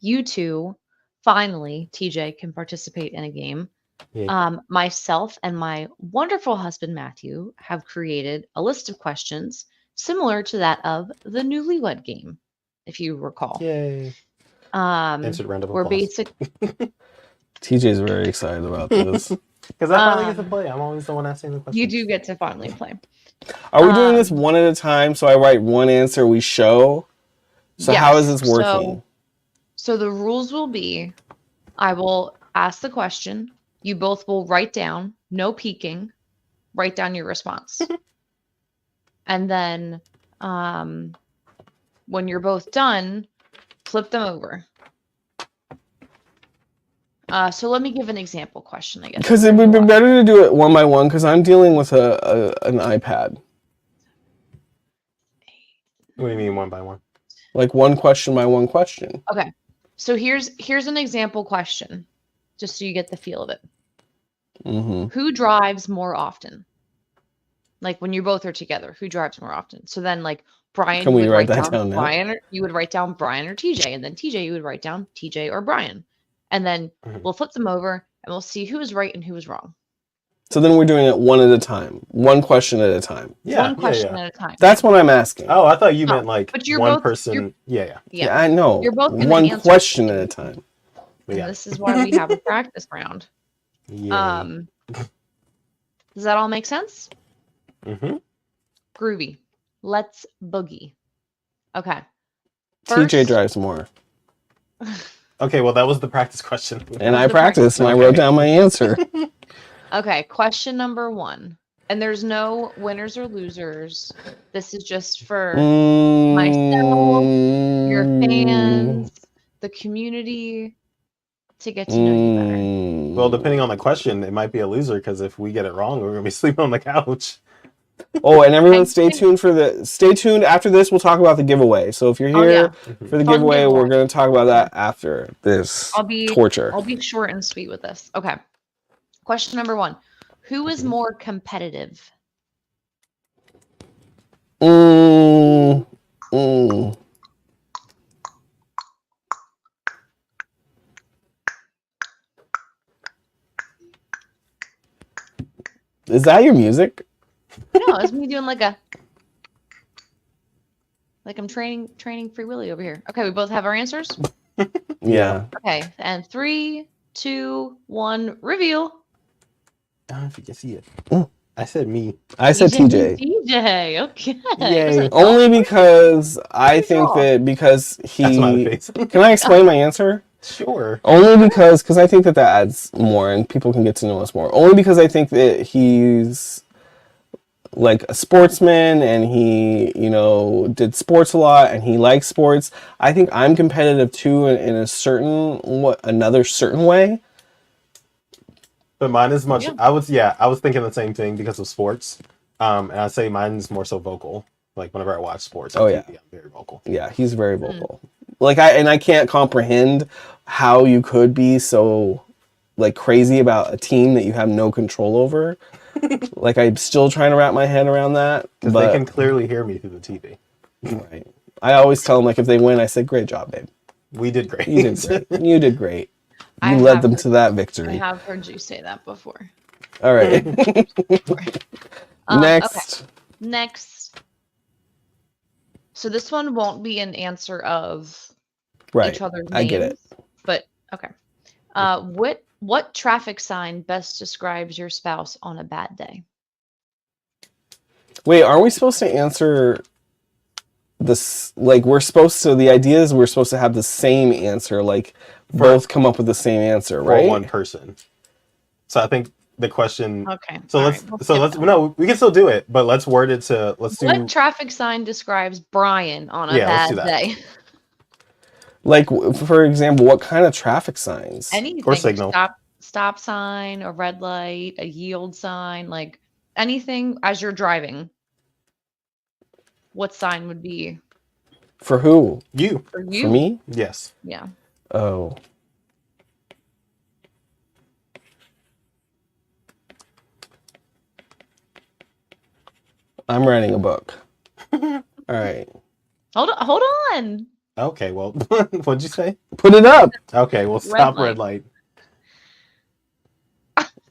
you two finally, TJ, can participate in a game. Yeah. Myself and my wonderful husband Matthew have created a list of questions similar to that of the Newlywed Game, if you recall. Yay. Um, Insert round of we're applause. basic. TJ's very excited about this. Because I finally get to play. I'm always the one asking the questions. You do get to finally play. Are we doing this one at a time? So I write one answer, we show. So how is Yes, this working? So the rules will be, I will ask the question. You both will write down, no peeking, write down your response. And then when you're both done, flip them over. So let me give an example question, I guess. Because it would be better to do it one by one. Because I'm dealing with an iPad. What do you mean one by one? Like one question by one question. Okay. So here's an example question, just so you get the feel of it. Mm-hmm. Who drives more often? Like when you both are together, who drives more often? So then, like Brian, Can you we would write write that down down now? Brian, or you would write down Brian or TJ, and then TJ, you would write down TJ or Brian, and then we'll flip them over and we'll see who is right and who is wrong. So then we're doing it one at a time. One question at a time. Yeah. One question yeah. at a time. That's what I'm asking. Oh, I thought you No, meant like but you're one both- person. you're- Yeah. Yeah. I know. You're both gonna one answer. question at a time. And Yeah. this is why we have a practice round. Yeah. Does that all make sense? Mm-hmm. Groovy. Let's boogie. Okay. TJ First- drives more. Okay, well, that was the practice question. And I the practice practiced and I Okay. wrote down my answer. Okay, question number 1. And there's no winners or losers. This is just for myself, your fans, the community, to get to know you better. Well, depending on the question, it might be a loser because if we get it wrong, we're gonna be sleeping on the couch. Oh, and everyone Okay. stay tuned after this. We'll talk about the giveaway. So if you're Oh, here yeah. for the Fun giveaway, giveaway. we're going to talk about that after this I'll be short and sweet with this. Okay. Question number 1. Who is more competitive? Mm, mm. Is that your music? No, it's me doing like I'm training Free Willy over here. Okay, we both have our answers. Yeah. Okay, and 3, 2, 1, reveal. I don't know if you can see it. I said me. I said TJ. TJ. Okay. Yay. Was it Only because I think draw? that because That's my he. face. Can I explain my answer? Sure. Only because I think that adds more and people can get to know us more. Only because I think that he's like a sportsman and he, did sports a lot and he likes sports. I think I'm competitive too in a another certain way. But mine is much. Yeah. I was thinking the same thing because of sports. And I'd say mine is more so vocal. Like whenever I watch sports, on TV, I'm very vocal. Yeah, he's very vocal. Like I can't comprehend how you could be so like crazy about a team that you have no control over. Like I'm still trying to wrap my head around that. Because they can clearly hear me through the TV. Right. I always tell them, like, if they win, I say, great job, babe. We did great. You did great. You did great. I You led have them heard- to that I victory. have heard you say that before. All right. Next. Okay. Next. So this one won't be an answer of Right. each other's names. I get it. But okay. What traffic sign best describes your spouse on a bad day? Wait, aren't we supposed to answer this? Like, the idea is we're supposed to have the same answer, like, both come up with the same answer, For right? one person. So I think the question. Okay. So all let's. right, we'll So skip let's. that. No, we can still do it, but let's word it to. Let's do. What traffic sign describes Brian on a Yeah, let's do bad that. day? Like, for example, what kind of traffic signs? Anything. Or signal. Stop sign, a red light, a yield sign, like anything as you're driving. What sign would be For who? You. for you? For me? Yes. Yeah. Oh. I'm writing a book. All right. Hold on. Okay. Well, what'd you say? Put it up. Okay. Well, stop red light.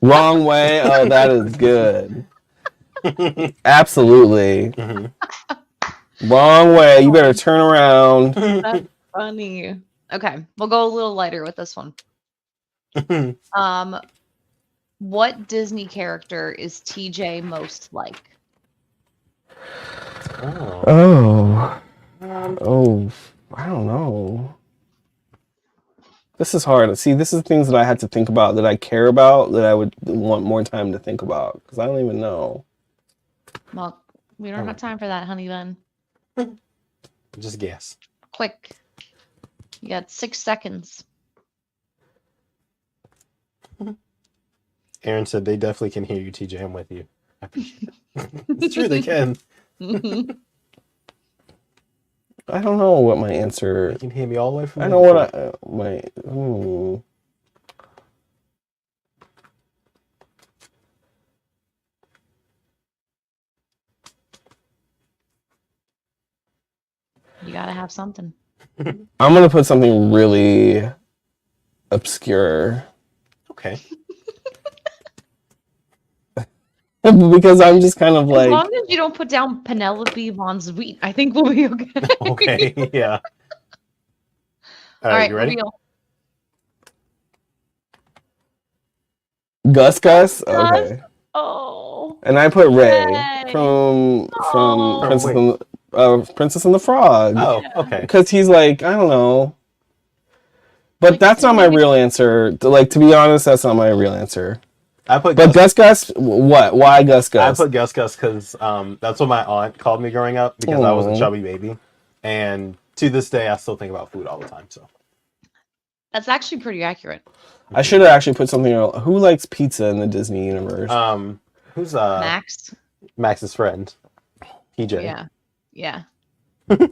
Wrong way. Oh, that is good. Absolutely. Mhm. Wrong way. You better turn around. That's funny. Okay, we'll go a little lighter with this one. What Disney character is TJ most like? Oh. Oh, I don't know. This is hard. See, this is things that I had to think about that I care about that I would want more time to think about because I don't even know. Well, we don't have time for that, honey bun. Just guess. Quick. You got 6 seconds. Aaron said they definitely can hear you, TJ. I'm with you. I appreciate it. It's true, they can. I don't know what my answer. They can hear me all the way from. I know what my. You gotta have something. I'm gonna put something really obscure Okay. because I'm just kind of As like. long as you don't put down Penelope Von Sweet, I think we'll be okay. Okay. Yeah. All right. You ready? reveal. Gus Gus? Okay. Oh. And I put Ray Yay. from Oh. Princess and the Frog. Oh. Okay. Because he's like, I don't know. But Like, that's not my maybe- real answer. Like, to be honest, that's not my real answer. I put. But Gus Gus, what? Why Gus I Gus? put Gus Gus because that's what my aunt called me growing up because I was a Aw. chubby baby, and to this day I still think about food all the time. So That's actually pretty accurate. I should have actually put something else. Who likes pizza in the Disney universe? who's Max. Max's friend? PJ. Yeah. Yeah. Okay.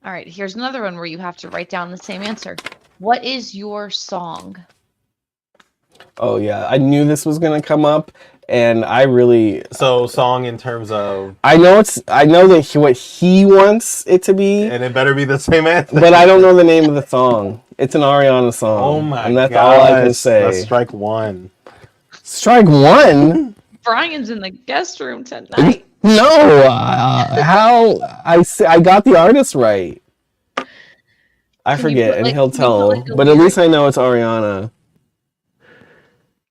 All right, here's another one where you have to write down the same answer. What is your song? Oh yeah, I knew this was gonna come up, and I really, So song in terms of, I know that what he wants it to be, and it better be the same answer. but I don't know the name of the song. It's an Ariana song. Oh my god! and that's all I can say. That's strike one. Strike one. Brian's in the guest room tonight. No, how I got the artist right. I Can you forget, put, and like- he'll can you put, tell. like, a But at lyric? least I know it's Ariana.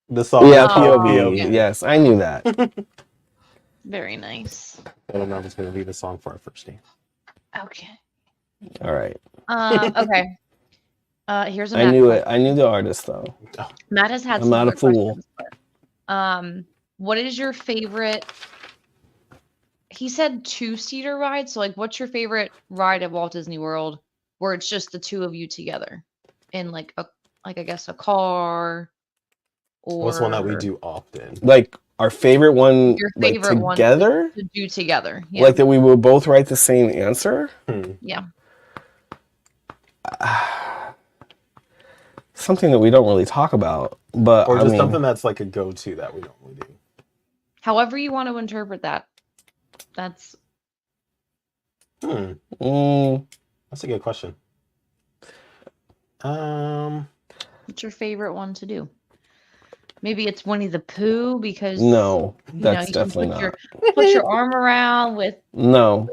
The song. Yeah, is called POV. yeah. Yes, I knew that. Very nice. I don't know if it's going to be the song for our first date. Okay. All right. Okay. Here's a I Matt knew question. it. I knew the artist though. Matt has had I'm some not a good fool. questions. But, what is your favorite? He said two-seater ride. So, like, what's your favorite ride at Walt Disney World where it's just the two of you together in like I guess a car or What's one that we do often? Like our favorite one, your like favorite one together, to do together? Yeah. like that we will both write the same answer. Yeah. Something that we don't really talk about, but Or I just mean, something that's like a go-to that we normally do. However you want to interpret that. That's That's a good question. what's your favorite one to do? Maybe it's Winnie the Pooh because no, you that's you can definitely put not. put your arm around with No,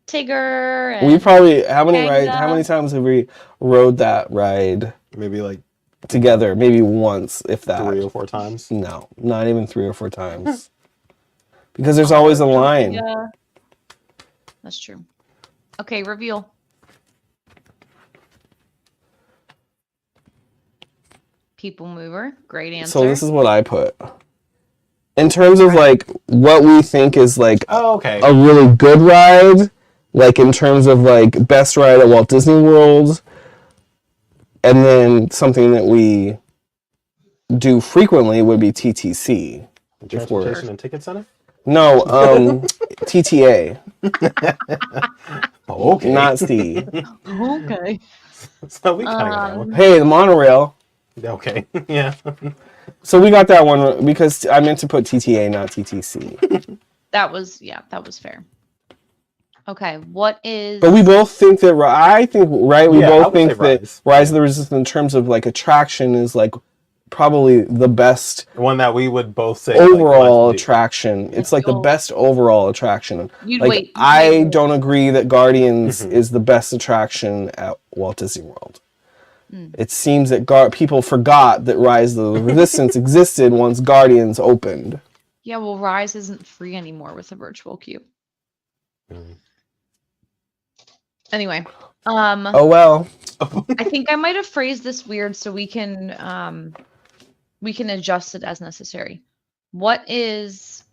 Tigger and we probably how many Kanga. times have we rode that ride Maybe like together? Maybe once, if that. 3 or 4 times. No, not even 3 or 4 times. Because there's always a line. Yeah. That's true. Okay, reveal. People mover. Great answer. So this is what I put. In terms of like what we think is like Oh, okay. a really good ride, like in terms of like best ride at Walt Disney World, and then something that we do frequently would be TTC. Transportation and Ticket Center? No, TTA, Oh, okay. not Steve. Okay. So we kind of got that one. Hey, the monorail. Okay. Yeah. So we got that one because I meant to put TTA, not TTC. That was fair. Okay, what is But we both think that I think right. We Yeah, I both would say think that Rise. Rise of the Resistance, in terms of like attraction, is like probably the best One that we would both say overall like, attraction. It's like the You'll- best overall attraction. You'd Like wait. I don't agree that Guardians is the best attraction at Walt Disney World. It seems that people forgot that Rise of the Resistance existed once Guardians opened. Yeah, well, Rise isn't free anymore with a virtual queue. Anyway, Oh well. I think I might have phrased this weird, so we can adjust it as necessary. What is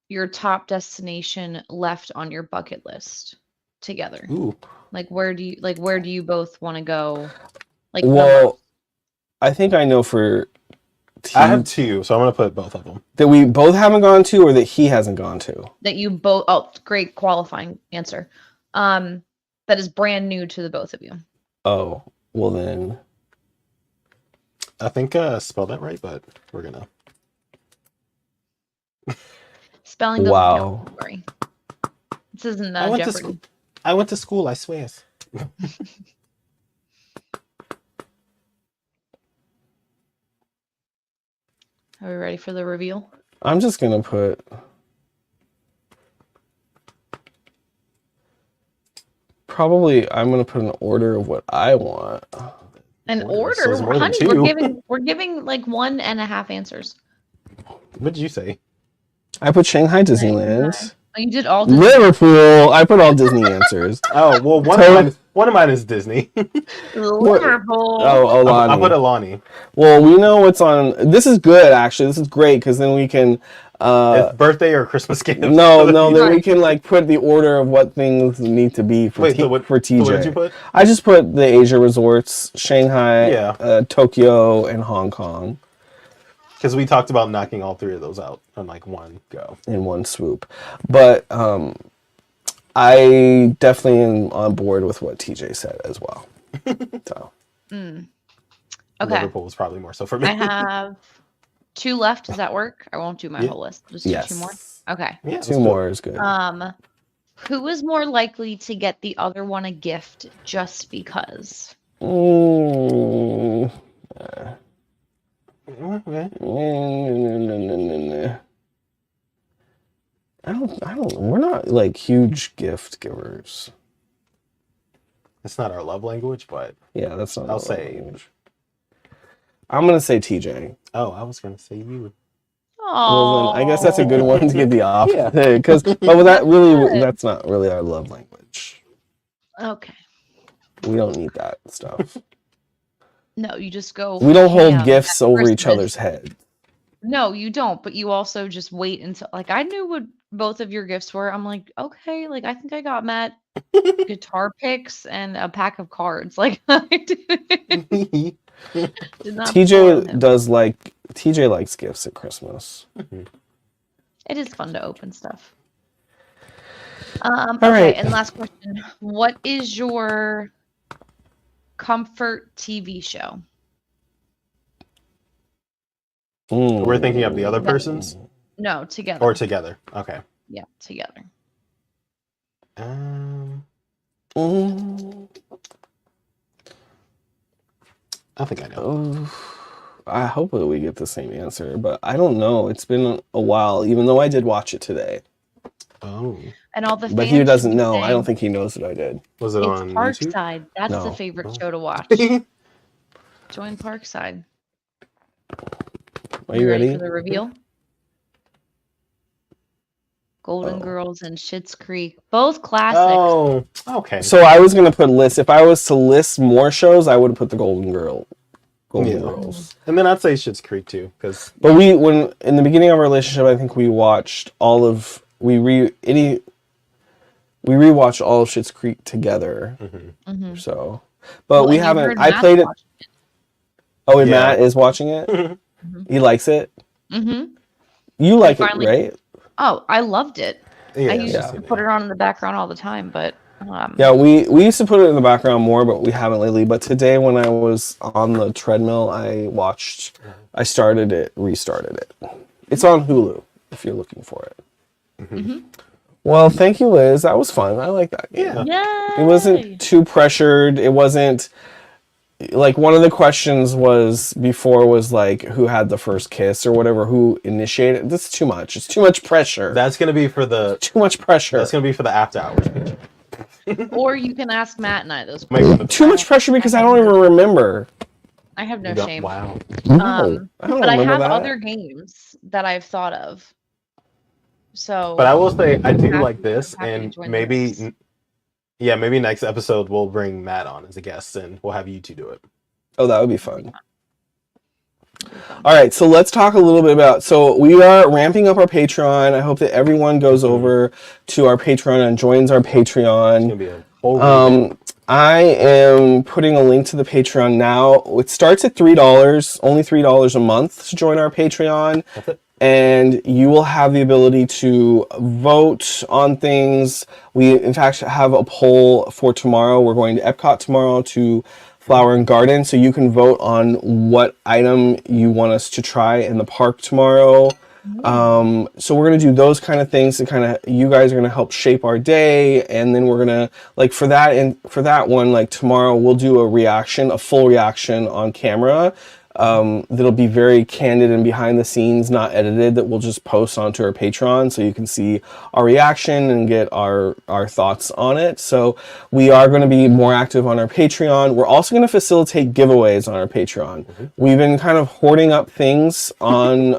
your top destination left on your bucket list together? Ooh. Like where do you both want to go? Like Well, I think I know for I have 2, so I'm gonna put both of them. that we both haven't gone to, or that he hasn't gone to. that you both great qualifying answer. That is brand new to the both of you. Oh, well then. I think spelled that right, but we're gonna. Spelling doesn't Wow. count, don't worry. This isn't I went to Jeopardy. school. I went to school. I swear. Are we ready for the reveal? I'm just gonna put. Probably, I'm gonna put an order of what I want. An Order, order, so it's more than honey. 2. We're giving like 1.5 answers. What did you say? I put Shanghai Disneyland. Oh, you did all. Disney. Liverpool. I put all Disney answers. Oh well, one of mine is Disney. Liverpool. Oh, Alani. I put Alani. Well, we know what's on. This is good, actually. This is great because then we can. It's birthday or Christmas gift. No, then we can like put the order of what things need to be for for TJ. So what did you put? I just put the Asia resorts, Shanghai, Yeah. Tokyo, and Hong Kong Because we talked about knocking all 3 of those out on like one go. in one swoop. But I definitely am on board with what TJ said as well. So Okay. Liverpool was probably more so for me. I have 2 left. Does that work? I won't do my whole list. Just do 2 more. Okay. Yeah, two more is good. Who is more likely to get the other one a gift just because? Mm, Okay. I don't. We're not like huge gift givers. It's not our love language, but Yeah, that's not. I'll our say- language. I'm gonna say TJ. Oh, I was gonna say you. Well, then I guess that's a good one to get the opposite. Yeah. Because, but that really, that's not really our love language. Okay. We don't need that stuff. No, you just go. We don't hold ham gifts at over each Christmas. other's head. No, you don't. But you also just wait until, like, I knew what both of your gifts were. I'm like, okay, like I think I got Matt guitar picks and a pack of cards. Like, I did not spoil him. TJ likes gifts at Christmas. It is fun to open stuff. All Okay, right. and last question. What is your comfort TV show? We're thinking of the other person's No, together. or together. Okay. Yeah, together. I think I know. I hope that we get the same answer, but I don't know. It's been a while, even though I did watch it today. Oh. And all the But fans he doesn't should be know. I saying, don't think he knows that I did. Was it it's on YouTube? Parkside. That's No. the favorite show to watch. Join Parkside. Are you ready? for the reveal? Golden Girls and Schitt's Creek, both classics. Oh, okay. So I was gonna put list. If I was to list more shows, I would put the Golden Girls. And then I'd say Schitt's Creek too, because. But when in the beginning of our relationship, I think we watched all of we rewatched all of Schitt's Creek together. Mm-hmm. So, but Well, we and you haven't. heard I Matt played it. watching it. Oh, and Yeah. Matt is watching it. He likes it. Mm-hmm. You like finally- it, right? Oh, I loved it. Yeah, I used yeah. to put it on in the background all the time, but Yeah, we used to put it in the background more, but we haven't lately. But today, when I was on the treadmill, I started it, restarted it. It's on Hulu if you're looking for it. Mm-hmm. Well, thank you, Liz. That was fun. I like that game. Yeah. Yay! It wasn't too pressured. It wasn't like one of the questions was like who had the first kiss or whatever, who initiated. That's too much. It's too much pressure. That's gonna be for the. Too much pressure. That's gonna be for the after hours page. Or you can ask Matt and I those Make questions. one of Too much pressure because I don't even remember. I have no the- shame. Wow. No, I don't But I remember have that. other games that I've thought of. So, But I will say I do Happy- like this, happy to and join maybe, this. maybe next episode we'll bring Matt on as a guest, and we'll have you two do it. Oh, that would be fun. All right, so let's talk a little bit about. So we are ramping up our Patreon. I hope that everyone goes over to our Patreon and joins our It's gonna Patreon. be a whole. I am putting a link to the Patreon now. It starts at $3, only $3 a month to join our Patreon. That's it. And you will have the ability to vote on things. We, in fact, have a poll for tomorrow. We're going to Epcot tomorrow to Flower and Garden, so you can vote on what item you want us to try in the park tomorrow. So we're gonna do those kind of things to kind of, you guys are gonna help shape our day, and then we're gonna for that one, like tomorrow we'll do a full reaction on camera. That'll be very candid and behind the scenes, not edited, that we'll just post onto our Patreon so you can see our reaction and get our thoughts on it. So we are going to be more active on our Patreon. We're also going to facilitate giveaways on our Patreon. We've been kind of hoarding up things on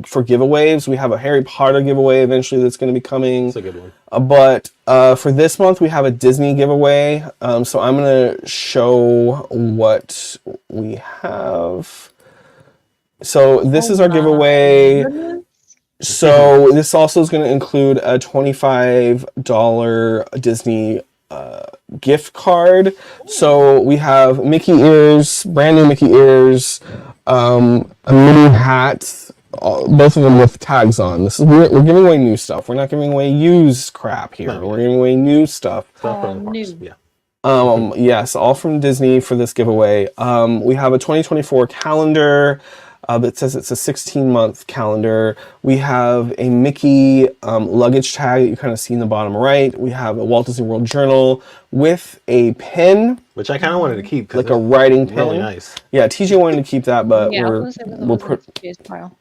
for giveaways. We have a Harry Potter giveaway eventually that's going to be coming. That's a good one. But for this month, we have a Disney giveaway. So I'm going to show what we have. So this is our giveaway. So this also is going to include a $25 Disney gift card. So we have Mickey ears, brand new Mickey ears, a mini hat. Both of them with tags on. We're giving away new stuff. We're not giving away used crap here. We're giving away new stuff. Stuff from the parks. new. Yeah. Yes, all from Disney for this giveaway. We have a 2024 calendar that says it's a 16-month calendar. We have a Mickey luggage tag that you kind of see in the bottom right. We have a Walt Disney World journal with a pen, Which I kind of wanted to keep. like a writing pen. Really nice. Yeah, TJ wanted to keep that, but Yeah, I we're was gonna say, we'll that put. was in the pile.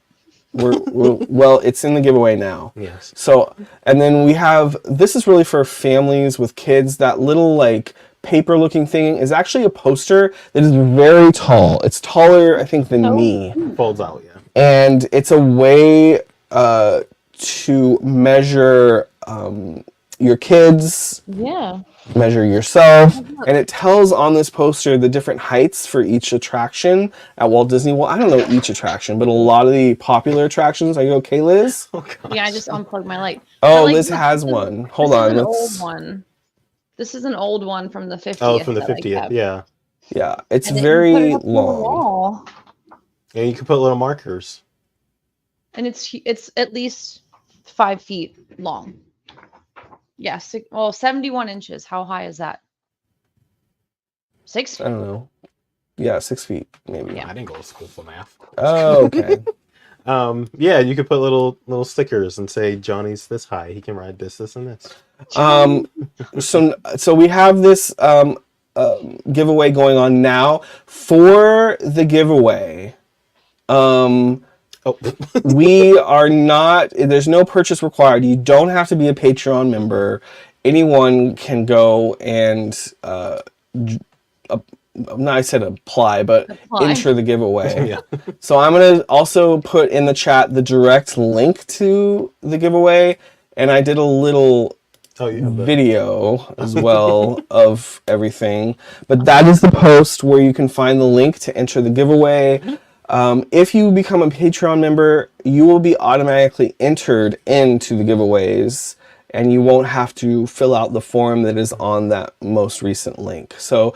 Well, it's in the giveaway now. Yes. So, and then we have, this is really for families with kids, that little like paper looking thing is actually a poster that is very tall. It's taller, I think, than me. Folds out, yeah. And it's a way to measure your kids, Yeah. measure yourself, and it tells on this poster the different heights for each attraction at Walt Disney. Well, I don't know each attraction, but a lot of the popular attractions. Are you okay, Liz? Oh, gosh. Yeah, I just unplugged my light. Oh, But, like, Liz look, has this is- one. Hold this on, is an let's. old one. This is an old one from the 50th. Oh, from the that I 50th, kept. yeah. Yeah, it's And then you put it very up on the long. wall, And you can put little markers. and it's at least 5 feet long. Yeah, 71 inches. How high is that? 6 I feet. don't know. Yeah, 6 feet maybe. Yeah. I didn't go to school for math. Oh, okay. Yeah, you could put little stickers and say Johnny's this high. He can ride this, and this. So we have this giveaway going on now. For the giveaway, Oh, we are not, there's no purchase required. You don't have to be a Patreon member. Anyone can go and I said apply, but Apply. enter the giveaway. yeah. So I'm going to also put in the chat the direct link to the giveaway, and I did a little Oh, you have the video as well of everything. But that is the post where you can find the link to enter the giveaway. If you become a Patreon member, you will be automatically entered into the giveaways, and you won't have to fill out the form that is on that most recent link. So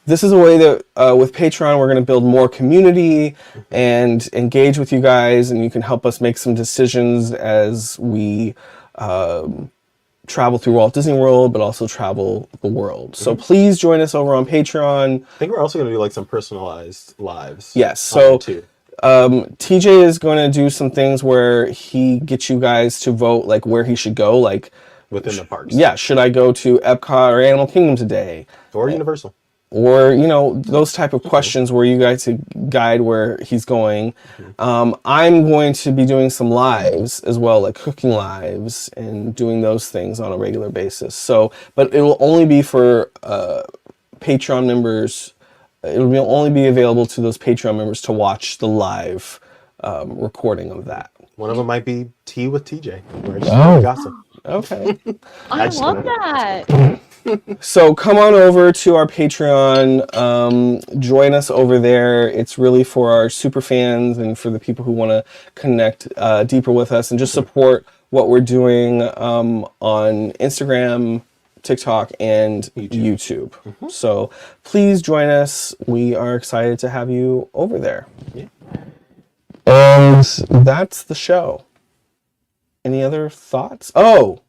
this is a way that with Patreon, we're going to build more community and engage with you guys, and you can help us make some decisions as we travel through Walt Disney World, but also travel the world. So please join us over on Patreon. I think we're also going to do like some personalized lives. Yes. on there, So too. TJ is going to do some things where he gets you guys to vote, like where he should go. Like, Within the parks. yeah, should I go to Epcot or Animal Kingdom today? Or Universal. Or, those type of questions where you guys to guide where he's going. I'm going to be doing some lives as well, like cooking lives and doing those things on a regular basis. So, but it will only be for Patreon members. Only be available to those Patreon members to watch the live recording of that. One of them might be tea with TJ. Where it's Oh. gossip. Okay. I just love don't know. that. So come on over to our Patreon, join us over there. It's really for our super fans and for the people who want to connect deeper with us and just support what we're doing on Instagram, TikTok, and YouTube. So please join us. We are excited to have you over there. Yeah. And that's the show. Any other thoughts? Oh,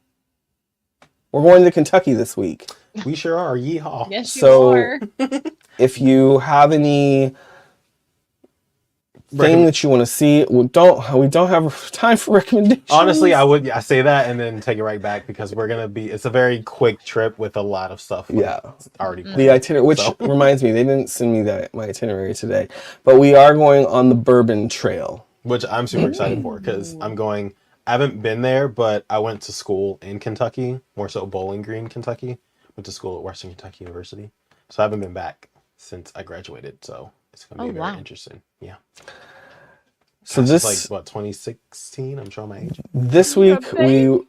we're going to Kentucky this week. We sure are. Yeehaw. Yes, you So- are. If you have any thing that you want to see, we don't have time for recommendations. Honestly, I say that and then take it right back because it's a very quick trip with a lot of stuff. Yeah. Already. The itinerary, which reminds me, they didn't send me my itinerary today, but we are going on the Bourbon Trail. Which I'm super excited for because I haven't been there, but I went to school in Kentucky, more so Bowling Green, Kentucky. Went to school at Western Kentucky University. So I haven't been back since I graduated. So it's going to be very interesting. Yeah. So It's this, like, 2016? I'm showing my age. this week we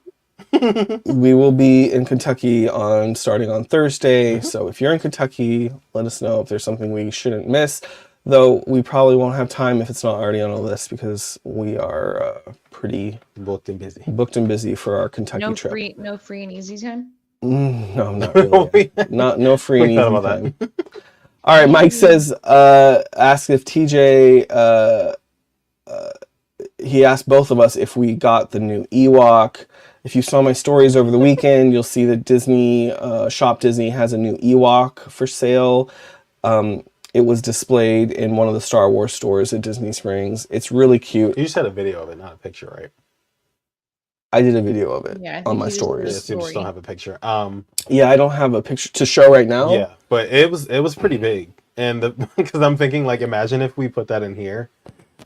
will be in Kentucky starting on Thursday. So if you're in Kentucky, let us know if there's something we shouldn't miss. Though we probably won't have time if it's not already on a list because we are pretty Booked and busy. for our Kentucky trip. No free and easy time. No, not really. No free and We easy thought about time. All right, Mike says, ask if TJ, he asked both of us if we got the new Ewok. If you saw my stories over the weekend, you'll see that Shop Disney has a new Ewok for sale. It was displayed in one of the Star Wars stores at Disney Springs. It's really cute. You just had a video of it, not a picture, right? I did a video of it Yeah, I think on my you just did stories. Yes, you just don't have a picture. Yeah, I don't have a picture to show right now. Yeah, but it was pretty big. And because I'm thinking, like, imagine if we put that in here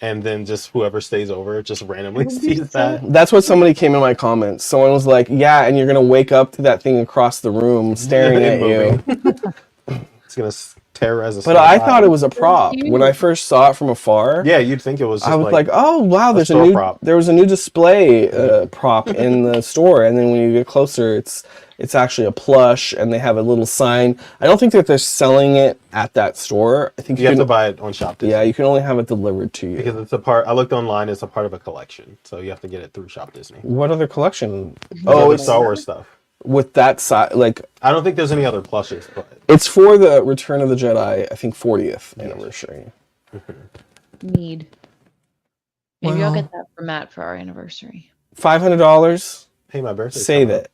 and then just whoever stays over just randomly sees that. That's what somebody came in my comments. Someone was like, yeah, and you're going to wake up to that thing across the room staring at you. It's gonna terrorize a But small I thought child. it was a prop when I first saw it from afar. Yeah, you'd think it was. Just I was like, oh wow, a store prop. there was a new display prop in the store, and then when you get closer, it's actually a plush, and they have a little sign. I don't think that they're selling it at that store. I think you have to buy it on Shop Disney. Yeah, you can only have it delivered to you because it's a part. I looked online; it's a part of a collection, so you have to get it through Shop Disney. What other collection? Oh, it's Star Wars stuff. With that side, like I don't think there's any other plushes, but it's for the Return of the Jedi, I think 40th anniversary. Maybe I'll Well. get that for Matt for our anniversary. $500. hey, my birthday. Save it.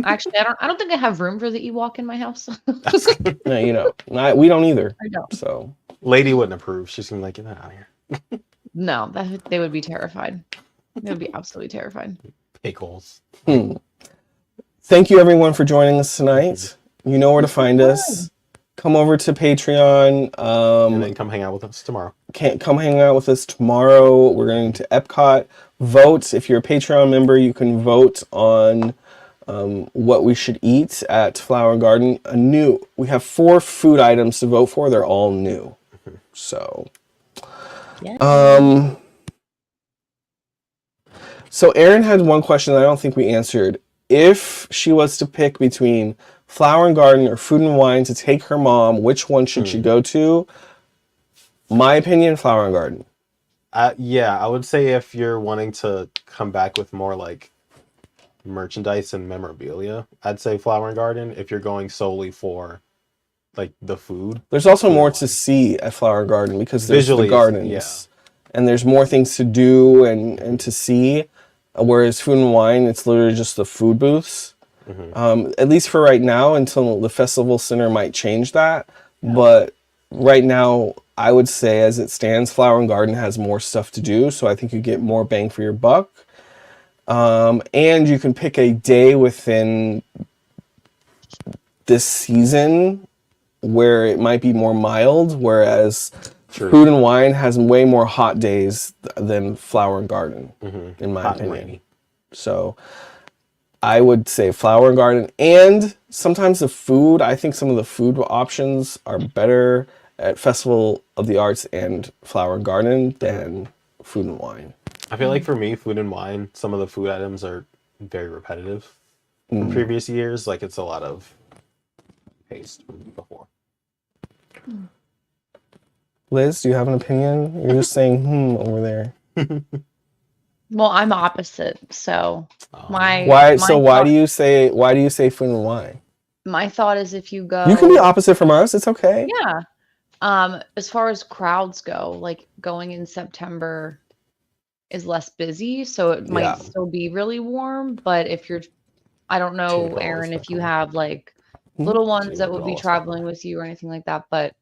Actually, I don't think I have room for the Ewok in my house. No, you know, we don't either. I don't. So Lady wouldn't approve. She's gonna be like, get that out of here. No, they would be terrified. They would be absolutely terrified. Pig holes. thank you everyone for joining us tonight. You know where to find us. Come over to Patreon. And then come hang out with us tomorrow. Come hang out with us tomorrow. We're going to Epcot. Vote. If you're a Patreon member, you can vote on what we should eat at Flower and Garden. We have 4 food items to vote for. They're all new. So, Yeah. So Erin had one question that I don't think we answered. If she was to pick between Flower and Garden or Food and Wine to take her mom, which one should she go to? My opinion, Flower and Garden. Yeah, I would say if you're wanting to come back with more like merchandise and memorabilia, I'd say Flower and Garden. If you're going solely for like the food, There's also more to see at Flower and Garden because there's Visually, the gardens, and there's more things to do and to see. Whereas Food and Wine, it's literally just the food booths. At least for right now, until the festival center might change that. But right now, I would say as it stands, Flower and Garden has more stuff to do. So I think you get more bang for your buck. And you can pick a day within this season where it might be more mild, whereas Food and Wine has way more hot days than Flower and Garden, in my opinion. So I would say Flower and Garden. And sometimes the food, I think some of the food options are better at Festival of the Arts and Flower and Garden than Food and Wine. I feel like for me, Food and Wine, some of the food items are very repetitive from previous years. Like it's a lot of paste from before. Liz, do you have an opinion? You're just saying over there. Well, I'm opposite, so Why thought- do you say Food and Wine? my thought is if you go, You can be opposite from us. It's okay. yeah. As far as crowds go, like going in September is less busy, so it might still be really warm. But if you're, I don't know, Aaron, if you have like little ones that would be traveling with you or anything like that, but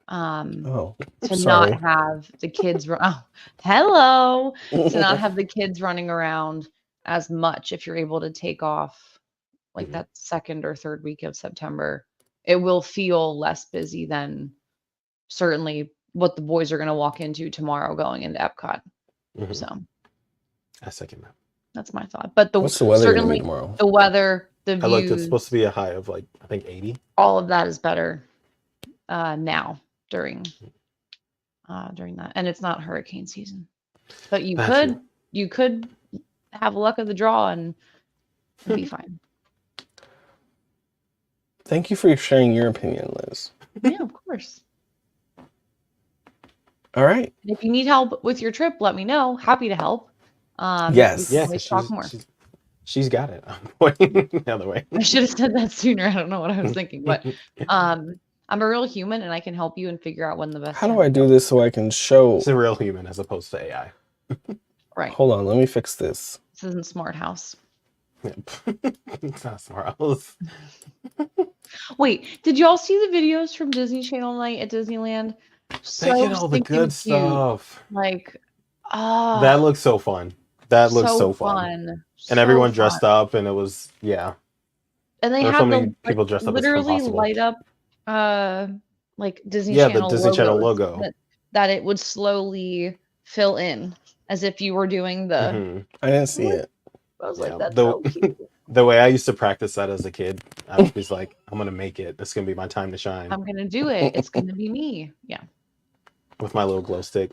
to not have the kids to not have the kids running around as much if you're able to take off like that second or third week of September, it will feel less busy than certainly what the boys are going to walk into tomorrow going into Epcot. So I second that. That's my thought. But what's the weather certainly tomorrow? the weather, the I looked, views, it's supposed to be a high of like I think 80. all of that is better now during that, and it's not hurricane season. But you could have luck of the draw and be fine. Thank you for sharing your opinion, Liz. Yeah, of course. All right. And if you need help with your trip, let me know. Happy to help. Yes. Yeah. Let's talk more. She's got it. I'm pointing the other way. I should have said that sooner. I don't know what I was thinking, but I'm a real human and I can help you and figure out when the best. How do I do this so I can show? It's a real human as opposed to AI. Right. Hold on, let me fix this. This isn't Smart House. It's not Smart House. Wait, did y'all see the videos from Disney Channel night at Disneyland? They get all the good stuff. Like, that looks so fun. That looks so fun. And everyone dressed up, and it was And they had had so many people dressed up. Literally light up, like Disney Channel. The Disney Channel logo. That it would slowly fill in as if you were doing the. I didn't see it. I was like, that's so cute. The way I used to practice that as a kid, I was just like, I'm gonna make it. This is gonna be my time to shine I'm gonna do it. It's gonna be me. Yeah. with my little glow stick.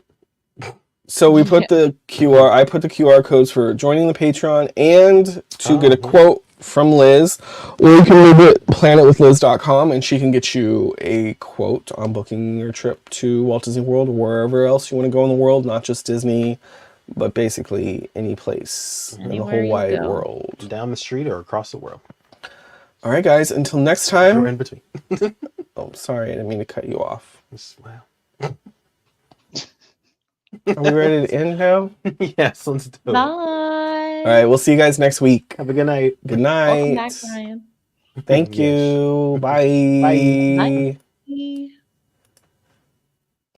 So we put the QR. I put the QR codes for joining the Patreon and to get a quote from Liz, or you can visit planetwithliz.com and she can get you a quote on booking your trip to Walt Disney World or wherever else you want to go in the world, not just Disney, but basically any place in the Anywhere whole you wide go. world. Down the street or across the world. All right, guys. Until next We're time. in between. Oh, sorry, I didn't mean to cut you off. Wow. Are we ready to end now? Yes, let's do it. Bye. All right, we'll see you guys next week. Have a good night. Good night. Welcome back, Ryan. Thank Yes. you. Bye. Bye. Bye.